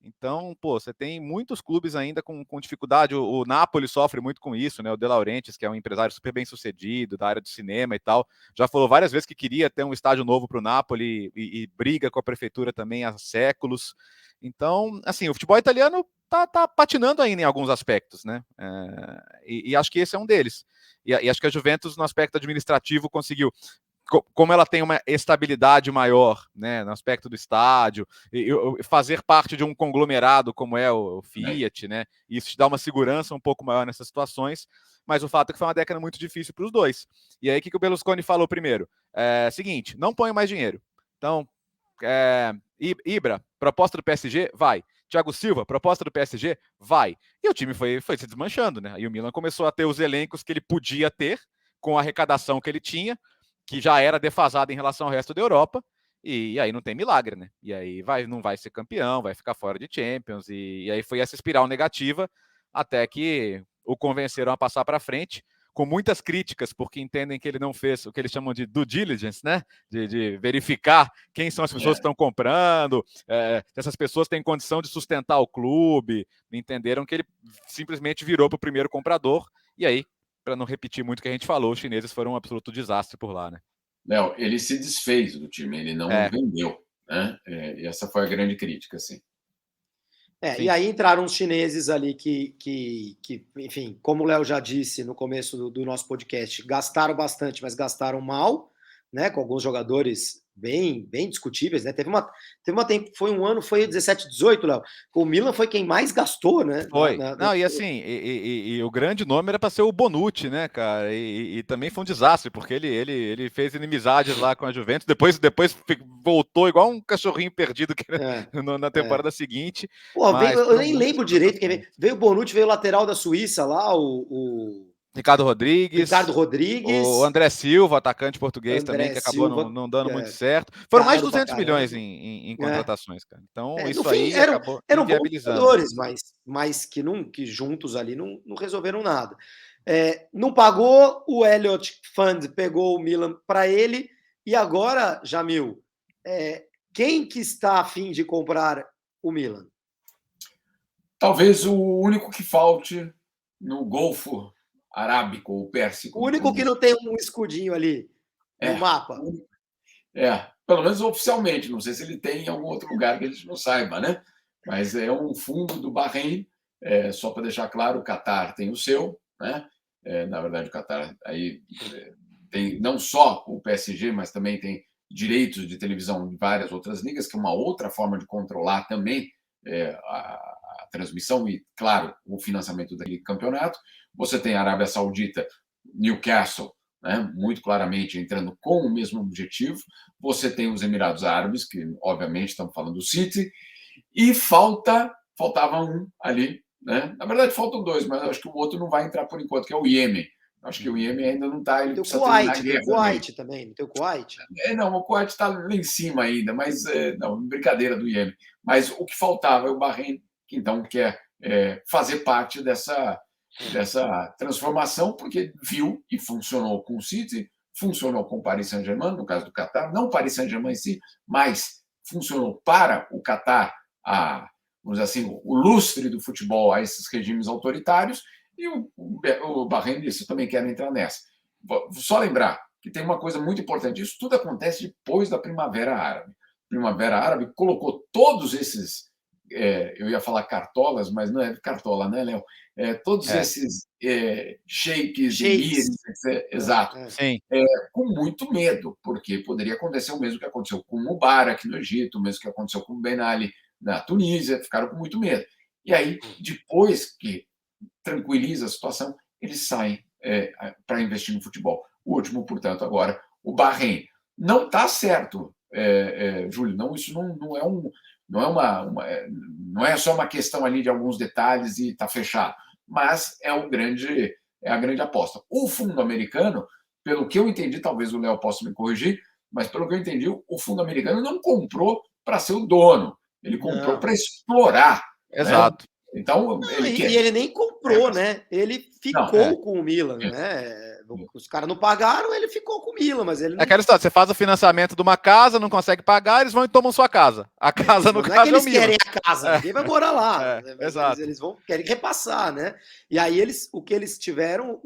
Então, você tem muitos clubes ainda com dificuldade. O Napoli sofre muito com isso, né? O De Laurentiis, que é um empresário super bem sucedido da área do cinema e tal, já falou várias vezes que queria ter um estádio novo para o Napoli e briga com a prefeitura também há séculos. Então, assim, o futebol italiano tá patinando ainda em alguns aspectos, né? E acho que esse é um deles. E acho que a Juventus, no aspecto administrativo, conseguiu. como ela tem uma estabilidade maior, né, no aspecto do estádio, e fazer parte de um conglomerado como é o Fiat, né, isso te dá uma segurança um pouco maior nessas situações, mas o fato é que foi uma década muito difícil para os dois. E aí, o que o Berlusconi falou primeiro? Seguinte, não ponha mais dinheiro. Então, Ibra, proposta do PSG? Vai. Thiago Silva, proposta do PSG? Vai. E o time foi se desmanchando, né? E o Milan começou a ter os elencos que ele podia ter, com a arrecadação que ele tinha, que já era defasada em relação ao resto da Europa, e aí não tem milagre, né? E aí não vai ser campeão, vai ficar fora de Champions, e aí foi essa espiral negativa, até que o convenceram a passar para frente, com muitas críticas, porque entendem que ele não fez o que eles chamam de due diligence, né? De verificar quem são as pessoas que estão comprando, se essas pessoas têm condição de sustentar o clube. Entenderam que ele simplesmente virou para o primeiro comprador, e aí, para não repetir muito o que a gente falou, os chineses foram um absoluto desastre por lá, né? Léo, ele se desfez do time, ele não vendeu, né? E essa foi a grande crítica, assim. E aí entraram os chineses ali que enfim, como o Léo já disse no começo do nosso podcast, gastaram bastante, mas gastaram mal, né? Com alguns jogadores bem discutíveis, né? Foi um ano, foi 17, 18, Léo. O Milan foi quem mais gastou, né? Foi. Não, e assim, e o grande nome era para ser o Bonucci, né, cara? E também foi um desastre, porque ele fez inimizades lá com a Juventus, depois voltou igual um cachorrinho perdido na temporada seguinte. Pô, eu nem lembro direito quem veio. Veio o Bonucci, veio o lateral da Suíça lá, o Ricardo Rodrigues. O André Silva, atacante português também, que acabou não dando muito certo. Foram mais de 200 milhões em contratações, cara. Então, isso aí acabou inviabilizando. Eram bons jogadores, mas que juntos ali não resolveram nada. Não pagou, o Elliott Fund pegou o Milan para ele, e agora, Jamil, quem que está a fim de comprar o Milan? Talvez o único que falte no Golfo Arábico ou Pérsico. O único que não tem um escudinho ali no mapa. Pelo menos oficialmente. Não sei se ele tem em algum outro lugar que a gente não saiba, né? Mas é um fundo do Bahrein. Só para deixar claro, o Qatar tem o seu, né? Na verdade, o Qatar aí tem não só o PSG, mas também tem direitos de televisão de várias outras ligas, que é uma outra forma de controlar também a transmissão e, claro, o financiamento daquele campeonato. Você tem a Arábia Saudita, Newcastle, né, muito claramente entrando com o mesmo objetivo. Você tem os Emirados Árabes, que obviamente estamos falando do City, e faltava um ali, né? Na verdade faltam dois, mas acho que o outro não vai entrar por enquanto, que é o Iêmen. Acho que o Iêmen ainda não está. Ele precisa terminar a guerra. Tem o Kuwait também, não tem o Kuwait? Não, o Kuwait está lá em cima ainda, mas não, brincadeira do Iêmen. Mas o que faltava é o Bahrein, que então quer fazer parte dessa transformação, porque viu e funcionou com o City, funcionou com o Paris Saint-Germain, no caso do Qatar, não o Paris Saint-Germain em si, mas funcionou para o Qatar, vamos dizer assim, o lustre do futebol a esses regimes autoritários, e o Bahrein disse, eu também quero entrar nessa. Vou só lembrar que tem uma coisa muito importante, isso tudo acontece depois da Primavera Árabe. A Primavera Árabe colocou todos esses, eu ia falar cartolas, mas não é cartola, né, Léo? Todos esses sheiks, emires, exato, com muito medo, porque poderia acontecer o mesmo que aconteceu com o Mubarak no Egito, o mesmo que aconteceu com o Ben Ali na Tunísia, ficaram com muito medo. E aí, depois que tranquiliza a situação, eles saem para investir no futebol. O último, portanto, agora, o Bahrein. Não está certo, Júlio, não, isso não é só uma questão ali de alguns detalhes e está fechado, mas é a grande aposta. O fundo americano, pelo que eu entendi, talvez o Léo possa me corrigir, mas pelo que eu entendi, o fundo americano não comprou para ser o dono, ele comprou para explorar. Exato. Né? Então, e ele nem comprou, né? Ele ficou com o Milan, né? Os caras não pagaram, ele ficou com o Milan, mas ele não... aquela história, você faz o financiamento de uma casa, não consegue pagar, eles vão e tomam sua casa. A casa, no caso, não é que eles querem a casa, ninguém vai morar lá. Exato. Eles querem repassar, né? E aí, o que eles tiveram,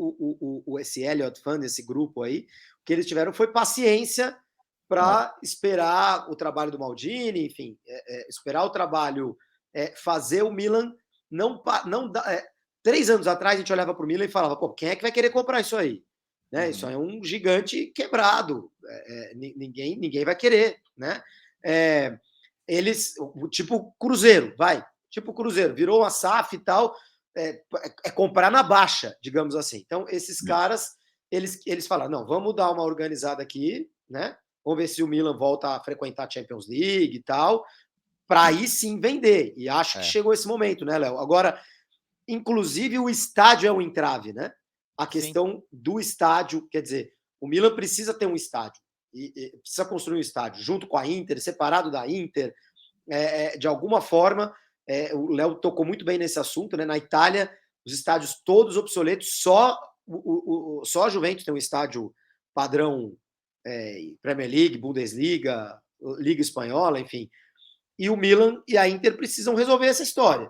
esse Elliott Fund, esse grupo aí, o que eles tiveram foi paciência para esperar o trabalho do Maldini, enfim, esperar o trabalho, fazer o Milan não dá. 3 anos atrás a gente olhava para o Milan e falava, pô, quem é que vai querer comprar isso aí? né? Isso é um gigante quebrado. Ninguém vai querer, né? Eles, tipo Cruzeiro, tipo Cruzeiro, virou uma SAF e tal, comprar na baixa, digamos assim. Então, esses caras, eles falaram, não, vamos dar uma organizada aqui, né? Vamos ver se o Milan volta a frequentar a Champions League e tal, para aí sim vender. E acho que chegou esse momento, né, Léo? Agora, inclusive, o estádio é um entrave, né? A questão do estádio, quer dizer, o Milan precisa ter um estádio, e precisa construir um estádio junto com a Inter, separado da Inter, de alguma forma. O Léo tocou muito bem nesse assunto, né? Na Itália, os estádios todos obsoletos, só a Juventus tem um estádio padrão Premier League, Bundesliga, Liga Espanhola, enfim. E o Milan e a Inter precisam resolver essa história.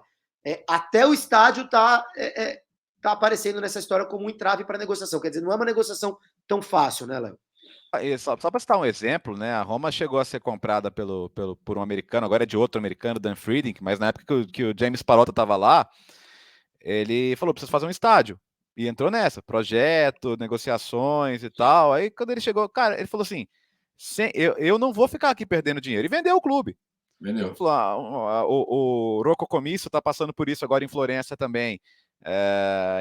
Até o estádio está aparecendo nessa história como um entrave para a negociação. Quer dizer, não é uma negociação tão fácil, né, Léo? Só para citar um exemplo, né? A Roma chegou a ser comprada por um americano, agora é de outro americano, Dan Friedrich, mas na época que o James Pallotta estava lá, ele falou: precisa fazer um estádio. E entrou nessa, projeto, negociações e tal. Aí quando ele chegou, cara, ele falou assim: eu não vou ficar aqui perdendo dinheiro. E vendeu o clube. Vendeu. Falou, o Rocco Commisso está passando por isso agora em Florença também.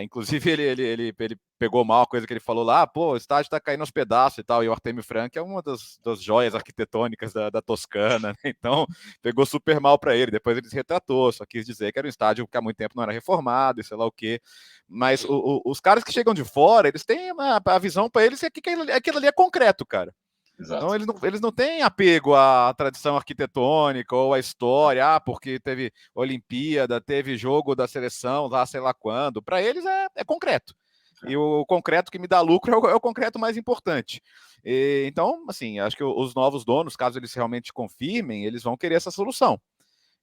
Inclusive, ele pegou mal a coisa que ele falou lá, o estádio está caindo aos pedaços e tal, e o Artemio Franchi é uma das joias arquitetônicas da Toscana, né? Então pegou super mal para ele. Depois ele se retratou, só quis dizer que era um estádio que há muito tempo não era reformado e sei lá o quê. Mas os caras que chegam de fora, eles têm a visão para eles que aquilo ali é concreto, cara. Exato. Então, eles não têm apego à tradição arquitetônica ou à história, porque teve Olimpíada, teve jogo da seleção lá, sei lá quando. Para eles é concreto. E o concreto que me dá lucro é o concreto mais importante. Então, assim, acho que os novos donos, caso eles realmente confirmem, eles vão querer essa solução.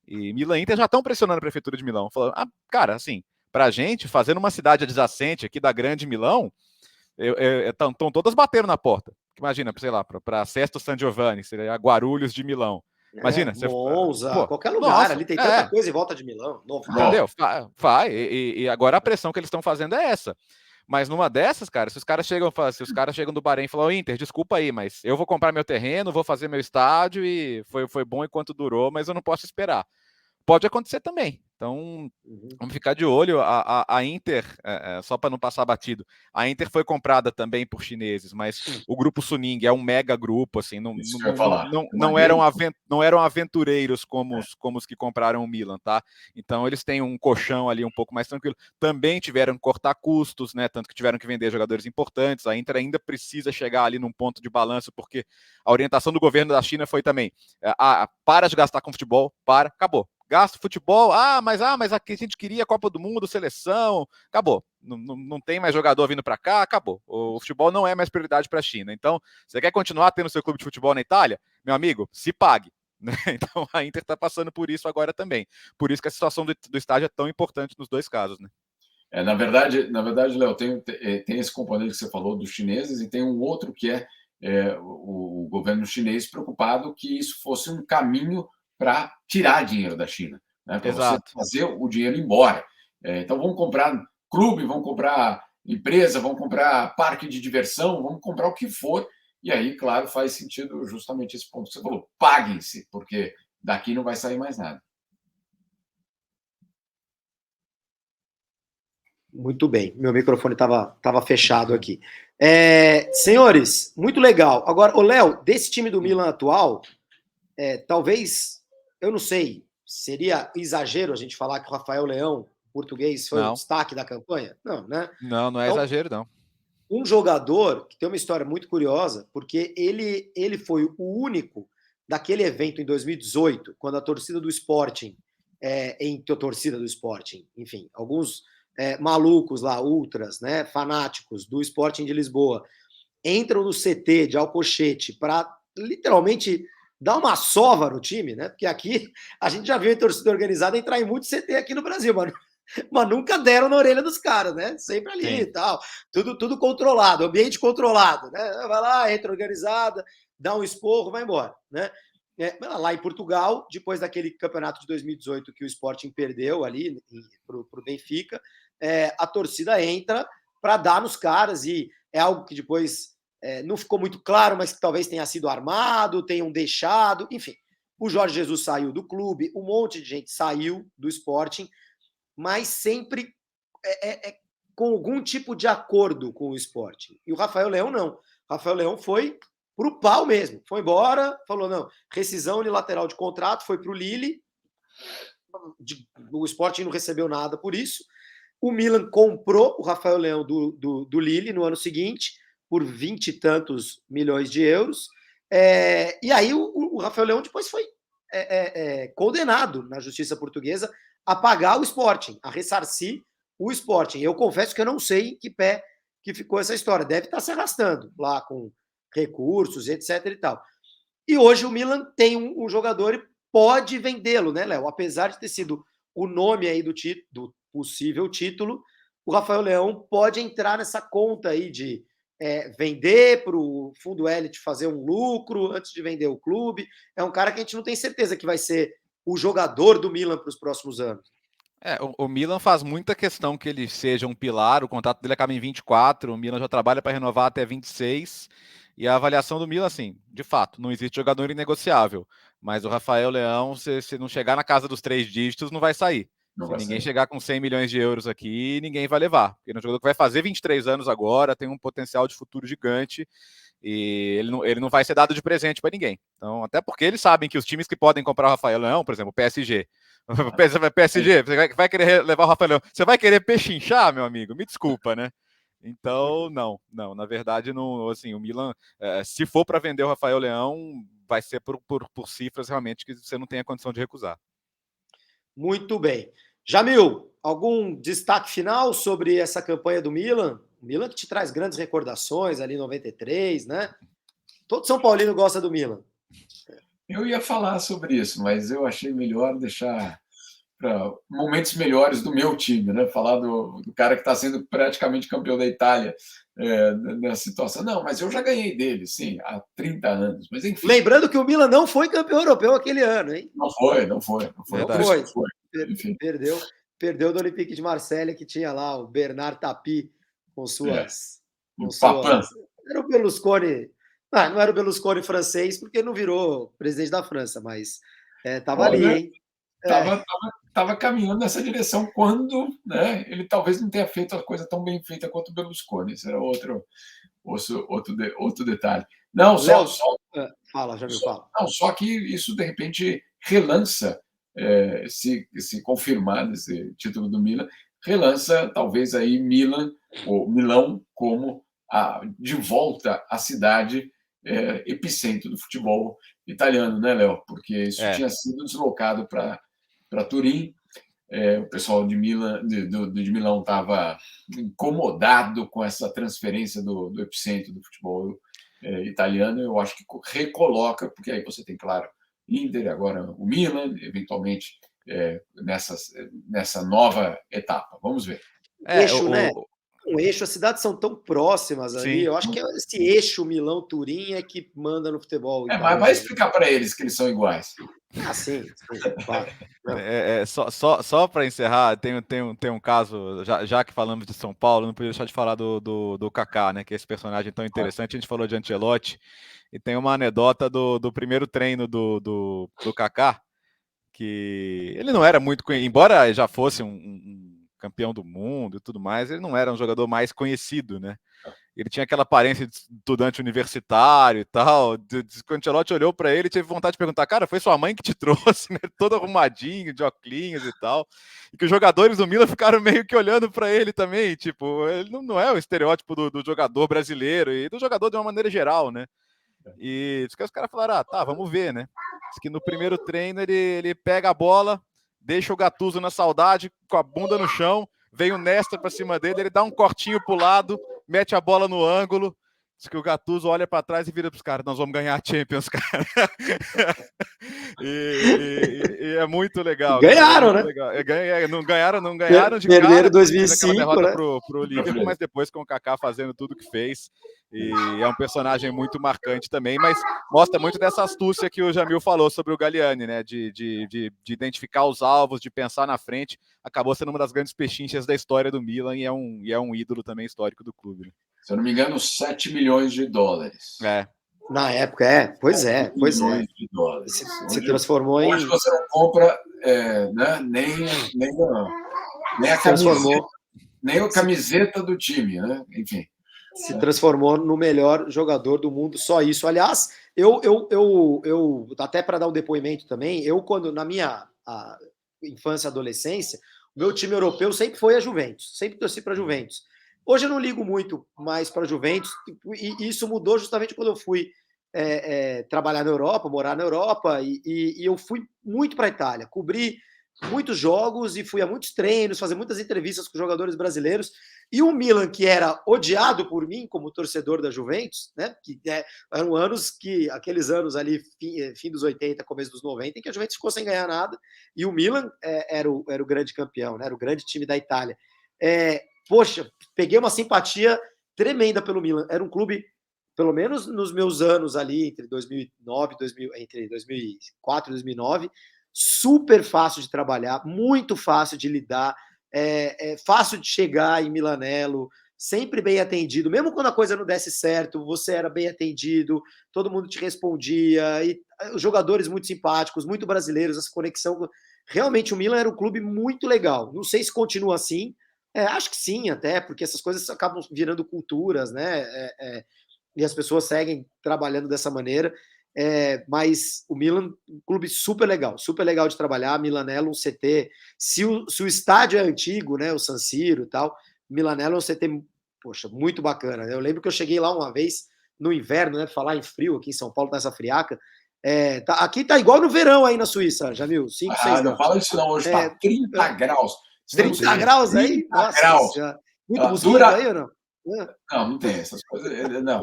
E Milan e Inter já estão pressionando a Prefeitura de Milão, falando, cara, assim, para a gente, fazendo uma cidade adjacente aqui da Grande Milão, estão todas batendo na porta. Imagina, sei lá, para Sesto San Giovanni, seria Guarulhos de Milão. Imagina. Monza, qualquer lugar, ali tem tanta coisa em volta de Milão. Entendeu? Vai. E agora a pressão que eles estão fazendo é essa. Mas numa dessas, cara, se os caras chegam do Bahrein e falam, Inter, desculpa aí, mas eu vou comprar meu terreno, vou fazer meu estádio e foi bom enquanto durou, mas eu não posso esperar. Pode acontecer também. Então, vamos ficar de olho. A Inter, só para não passar batido, a Inter foi comprada também por chineses, mas o grupo Suning é um mega grupo, assim, não eram aventureiros como os que compraram o Milan, tá? Então, eles têm um colchão ali um pouco mais tranquilo. Também tiveram que cortar custos, né? Tanto que tiveram que vender jogadores importantes. A Inter ainda precisa chegar ali num ponto de balanço, porque a orientação do governo da China foi também: para de gastar com futebol, acabou. Gasto futebol, mas aqui a gente queria Copa do Mundo, seleção, acabou. Não tem mais jogador vindo para cá, acabou. O futebol não é mais prioridade para a China. Então, você quer continuar tendo seu clube de futebol na Itália? Meu amigo, se pague. Né? Então, a Inter está passando por isso agora também. Por isso que a situação do estádio é tão importante nos dois casos. Né? Na verdade, Léo, tem esse componente que você falou dos chineses e tem um outro que é o governo chinês preocupado que isso fosse um caminho para tirar dinheiro da China, né? Para você fazer o dinheiro embora. Então, vamos comprar clube, vamos comprar empresa, vamos comprar parque de diversão, vamos comprar o que for. E aí, claro, faz sentido justamente esse ponto que você falou. Paguem-se, porque daqui não vai sair mais nada. Muito bem, meu microfone estava fechado aqui. Senhores, muito legal. Agora, o Léo, desse time do Milan atual, talvez, eu não sei, seria exagero a gente falar que o Rafael Leão, português, foi o destaque da campanha? Não, né? Não é então, exagero, não. Um jogador que tem uma história muito curiosa, porque ele foi o único daquele evento em 2018, quando a torcida do Sporting, enfim, alguns malucos lá, ultras, né, fanáticos do Sporting de Lisboa, entram no CT de Alcochete para literalmente dar uma sova no time, né? Porque aqui a gente já viu a torcida organizada entrar em muito CT aqui no Brasil, mas nunca deram na orelha dos caras, né? Sempre ali e tal. Tudo controlado, ambiente controlado, né? Vai lá, entra organizada, dá um esporro, vai embora, né? Lá em Portugal, depois daquele campeonato de 2018 que o Sporting perdeu ali para o Benfica, a torcida entra para dar nos caras e é algo que depois não ficou muito claro, mas que talvez tenha sido armado, tenham deixado, enfim. O Jorge Jesus saiu do clube, um monte de gente saiu do Sporting, mas sempre com algum tipo de acordo com o Sporting. E o Rafael Leão não. O Rafael Leão foi para o pau mesmo. Foi embora, falou, não, rescisão unilateral de contrato, foi para o Lille. O Sporting não recebeu nada por isso. O Milan comprou o Rafael Leão do Lille no ano seguinte, por 20 e tantos milhões de euros. E aí o Rafael Leão depois foi condenado na justiça portuguesa a pagar o Sporting, a ressarcir o Sporting. Eu confesso que eu não sei em que pé que ficou essa história. Deve estar se arrastando lá com recursos, etc. e tal. E hoje o Milan tem um jogador e pode vendê-lo, né, Léo? Apesar de ter sido o nome aí do possível título, o Rafael Leão pode entrar nessa conta aí de vender para o fundo Elite fazer um lucro antes de vender o clube. É um cara que a gente não tem certeza que vai ser o jogador do Milan para os próximos anos. O Milan faz muita questão que ele seja um pilar, o contrato dele acaba em 24, o Milan já trabalha para renovar até 26, e a avaliação do Milan, assim, de fato, não existe jogador inegociável, mas o Rafael Leão, se não chegar na casa dos 3 dígitos, não vai sair. Se ninguém chegar com 100 milhões de euros aqui, ninguém vai levar, porque é um jogador que vai fazer 23 anos agora, tem um potencial de futuro gigante, e ele não vai ser dado de presente para ninguém. Então, até porque eles sabem que os times que podem comprar o Rafael Leão, por exemplo, o PSG, PSG, você vai querer levar o Rafael Leão, você vai querer pechinchar, meu amigo? Me desculpa, né? Então, não, na verdade, não, assim, o Milan, se for para vender o Rafael Leão, vai ser por cifras realmente que você não tem a condição de recusar. Muito bem. Jamil, algum destaque final sobre essa campanha do Milan? O Milan que te traz grandes recordações ali em 93, né? Todo São Paulino gosta do Milan. Eu ia falar sobre isso, mas eu achei melhor deixar para momentos melhores do meu time, né? Falar do cara que está sendo praticamente campeão da Itália nessa situação. Não, mas eu já ganhei dele, sim, há 30 anos. Mas enfim. Lembrando que o Milan não foi campeão europeu aquele ano, hein? Não foi. Não foi. Perdeu do Olympique de Marselha, que tinha lá o Bernard Tapie com suas. Era o Berlusconi. Não era o Berlusconi francês, porque não virou presidente da França, mas estava ali, hein? Estava caminhando nessa direção quando, né, ele talvez não tenha feito a coisa tão bem feita quanto o Berlusconi. Esse era outro detalhe. Não, fala, já me fala. Não, só que isso, de repente, relança, se confirmar esse título do Milan, relança talvez aí Milão como de volta à cidade epicentro do futebol italiano, né, Léo? Porque isso tinha sido deslocado para Turim. O pessoal de Milão estava incomodado com essa transferência do epicentro do futebol italiano. Eu acho que recoloca, porque aí você tem, claro, Inter, agora o Milan, eventualmente nessa nova etapa. Vamos ver. Eixo, né? Um eixo, as cidades são tão próximas ali. Sim. Eu acho que esse eixo Milão-Turim é que manda no futebol. Mas vai explicar para eles que eles são iguais. Sim, claro. Só para encerrar, tem um caso, já que falamos de São Paulo, não podia deixar de falar do Kaká, né? Que é esse personagem tão interessante. A gente falou de Ancelotti, e tem uma anedota do primeiro treino do Kaká, que ele não era muito, embora já fosse um campeão do mundo e tudo mais, ele não era um jogador mais conhecido, né? Ele tinha aquela aparência de estudante universitário e tal. O Ancelotti olhou para ele e teve vontade de perguntar: cara, foi sua mãe que te trouxe, né? Todo arrumadinho, de óculos e tal. E que os jogadores do Milan ficaram meio que olhando para ele também. Tipo, ele não é o estereótipo do jogador brasileiro e do jogador de uma maneira geral, né? E diz que os caras falaram: tá, vamos ver, né? Diz que no primeiro treino ele pega a bola, deixa o Gattuso na saudade, com a bunda no chão, vem o Nesta para cima dele, ele dá um cortinho pro lado, mete a bola no ângulo. Diz que o Gattuso olha para trás e vira para os caras: nós vamos ganhar a Champions, cara. e é muito legal. Ganharam, né? Não ganharam de Perderam cara. 2005, derrota, né? pro Liverpool, mas depois com o Kaká fazendo tudo que fez. E é um personagem muito marcante também, mas mostra muito dessa astúcia que o Jamil falou sobre o Galliani, né? De identificar os alvos, de pensar na frente. Acabou sendo uma das grandes pechinchas da história do Milan e é um ídolo também histórico do clube. Né? Se eu não me engano, 7 milhões de dólares. Na época, pois é. Milhões de dólares. Se transformou em... Hoje você não compra né, nem a camiseta, nem a camiseta do time, né? Enfim. Se transformou no melhor jogador do mundo, só isso. Aliás, eu até para dar um depoimento também, quando na minha infância e adolescência, o meu time europeu sempre foi a Juventus, sempre torci para a Juventus. Hoje eu não ligo muito mais para a Juventus, e isso mudou justamente quando eu fui trabalhar na Europa, morar na Europa, e eu fui muito para a Itália, cobri muitos jogos e fui a muitos treinos, fazer muitas entrevistas com jogadores brasileiros. E o Milan, que era odiado por mim como torcedor da Juventus, né? Que eram aqueles anos ali, fim dos 80, começo dos 90, em que a Juventus ficou sem ganhar nada, e o Milan era o grande campeão, né? Era o grande time da Itália. Poxa, peguei uma simpatia tremenda pelo Milan. Era um clube, pelo menos nos meus anos ali, entre 2009, entre 2004 e 2009, super fácil de trabalhar, muito fácil de lidar, fácil de chegar em Milanello, sempre bem atendido, mesmo quando a coisa não desse certo, você era bem atendido, todo mundo te respondia, e os jogadores muito simpáticos, muito brasileiros, essa conexão. Realmente o Milan era um clube muito legal. Não sei se continua assim, acho que sim, até, porque essas coisas acabam virando culturas, né? E as pessoas seguem trabalhando dessa maneira. Mas o Milan, um clube super legal de trabalhar. Milanello, um CT. Se o estádio é antigo, né, o San Siro e tal, Milanello é um CT, poxa, muito bacana. Eu lembro que eu cheguei lá uma vez no inverno, né, falar em frio, aqui em São Paulo, nessa friaca. Aqui tá igual no verão aí na Suíça, Jamil, 5, 6 graus. Não fala isso não, hoje tá 30 graus. 30 graus aí? 30 Nossa, graus. Muito mosquito aí ou não? Não tem essas coisas. Não.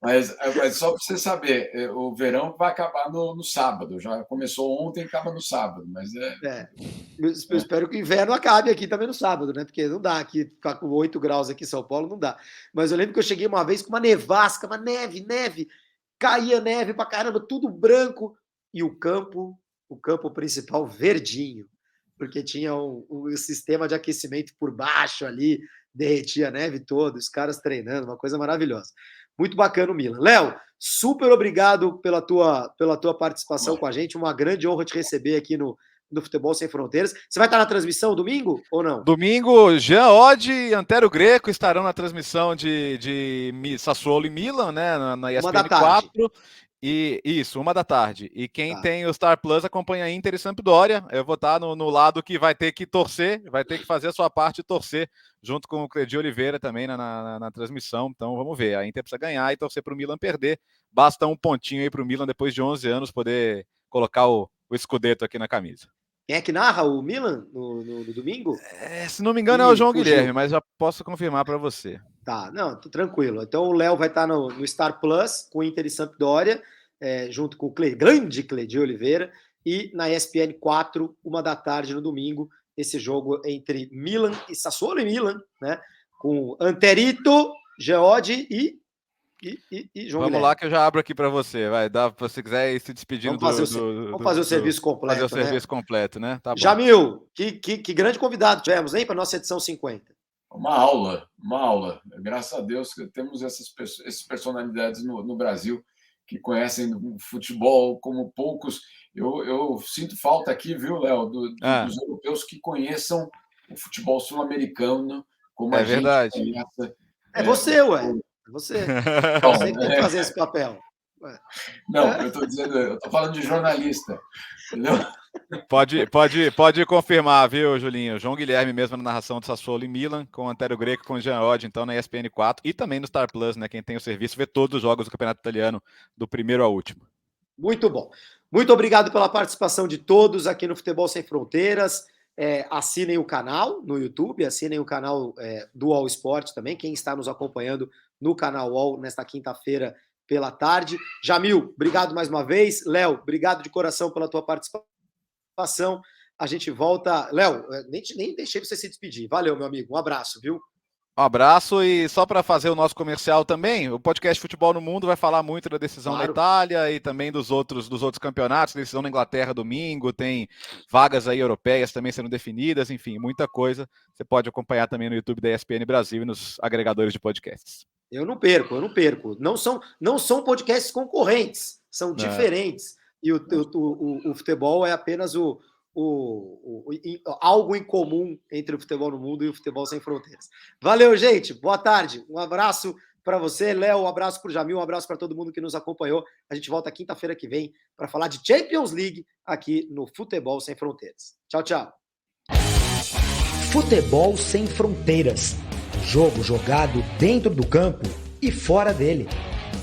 Mas só para você saber, o verão vai acabar no sábado. Já começou ontem e acaba no sábado. Mas eu espero que o inverno acabe aqui também no sábado, né? Porque não dá aqui, ficar com 8 graus aqui em São Paulo, não dá. Mas eu lembro que eu cheguei uma vez com uma nevasca, uma neve. Caía neve pra caramba, tudo branco. E o campo principal verdinho. Porque tinha um sistema de aquecimento por baixo ali, derretia a neve toda, os caras treinando, uma coisa maravilhosa. Muito bacana o Milan. Léo, super obrigado pela tua participação com a gente, uma grande honra te receber aqui no Futebol Sem Fronteiras. Você vai estar na transmissão domingo ou não? Domingo, Jean Oddi e Antero Greco estarão na transmissão de Sassuolo e Milan, né, na ESPN 4. E isso, 1h. E quem tem o Star Plus acompanha a Inter e Sampdoria. Eu vou estar no lado que vai ter que torcer, vai ter que fazer a sua parte e torcer, junto com o Cledir Oliveira também na transmissão. Então vamos ver, a Inter precisa ganhar e torcer para o Milan perder. Basta um pontinho aí para o Milan, depois de 11 anos, poder colocar o Scudetto aqui na camisa. Quem é que narra o Milan no domingo? Se não me engano é o João Guilherme, mas já posso confirmar para você. Tá, não, tô tranquilo. Então o Léo vai estar no Star Plus com Inter e Sampdoria, junto com o grande Cledir Oliveira, e na ESPN 4, 1h no domingo, esse jogo entre Milan e Sassuolo e Milan, né? Com Anterito, Geode e João Vamos Guilherme. lá que eu já abro aqui para você. Vai dar para você quiser ir se despedindo vamos fazer o serviço completo. Fazer o serviço completo, né? Tá bom. Jamil, que grande convidado tivemos, hein, para nossa edição 50. Uma aula. Graças a Deus que temos essas personalidades no Brasil que conhecem o futebol como poucos. Eu sinto falta aqui, viu, Léo, dos europeus que conheçam o futebol sul-americano como a gente verdade. conhece. Você, ué. Você tem que fazer esse papel. Não, eu estou falando de jornalista, entendeu? Pode confirmar, viu, Julinho? João Guilherme mesmo na narração de Sassuolo e Milan, com o Antero Greco, com o Jean Oddi, então na ESPN 4 e também no Star Plus, né? Quem tem o serviço vê todos os jogos do Campeonato Italiano, do primeiro ao último. Muito bom. Muito obrigado pela participação de todos aqui no Futebol Sem Fronteiras. Assinem o canal no YouTube, assinem o canal do All Sport também, quem está nos acompanhando no canal All nesta quinta-feira pela tarde. Jamil, obrigado mais uma vez. Léo, obrigado de coração pela tua participação. A gente volta. Léo, nem deixei você se despedir. Valeu, meu amigo. Um abraço, viu? Um abraço e só para fazer o nosso comercial também, o podcast Futebol no Mundo vai falar muito da decisão da Itália e também dos outros campeonatos, decisão na Inglaterra domingo, tem vagas aí europeias também sendo definidas, enfim, muita coisa. Você pode acompanhar também no YouTube da ESPN Brasil e nos agregadores de podcasts. Eu não perco. Não são podcasts concorrentes, são diferentes. E o futebol é apenas algo em comum entre o futebol no mundo e o futebol sem fronteiras. Valeu, gente. Boa tarde. Um abraço para você, Léo. Um abraço para o Jamil. Um abraço para todo mundo que nos acompanhou. A gente volta quinta-feira que vem para falar de Champions League aqui no Futebol Sem Fronteiras. Tchau, tchau. Futebol Sem Fronteiras. Jogo jogado dentro do campo e fora dele.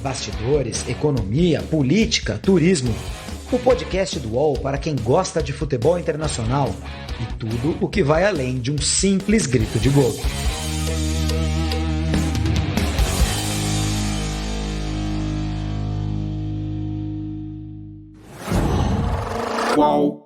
Bastidores, economia, política, turismo. O podcast do UOL para quem gosta de futebol internacional e tudo o que vai além de um simples grito de gol. UOL.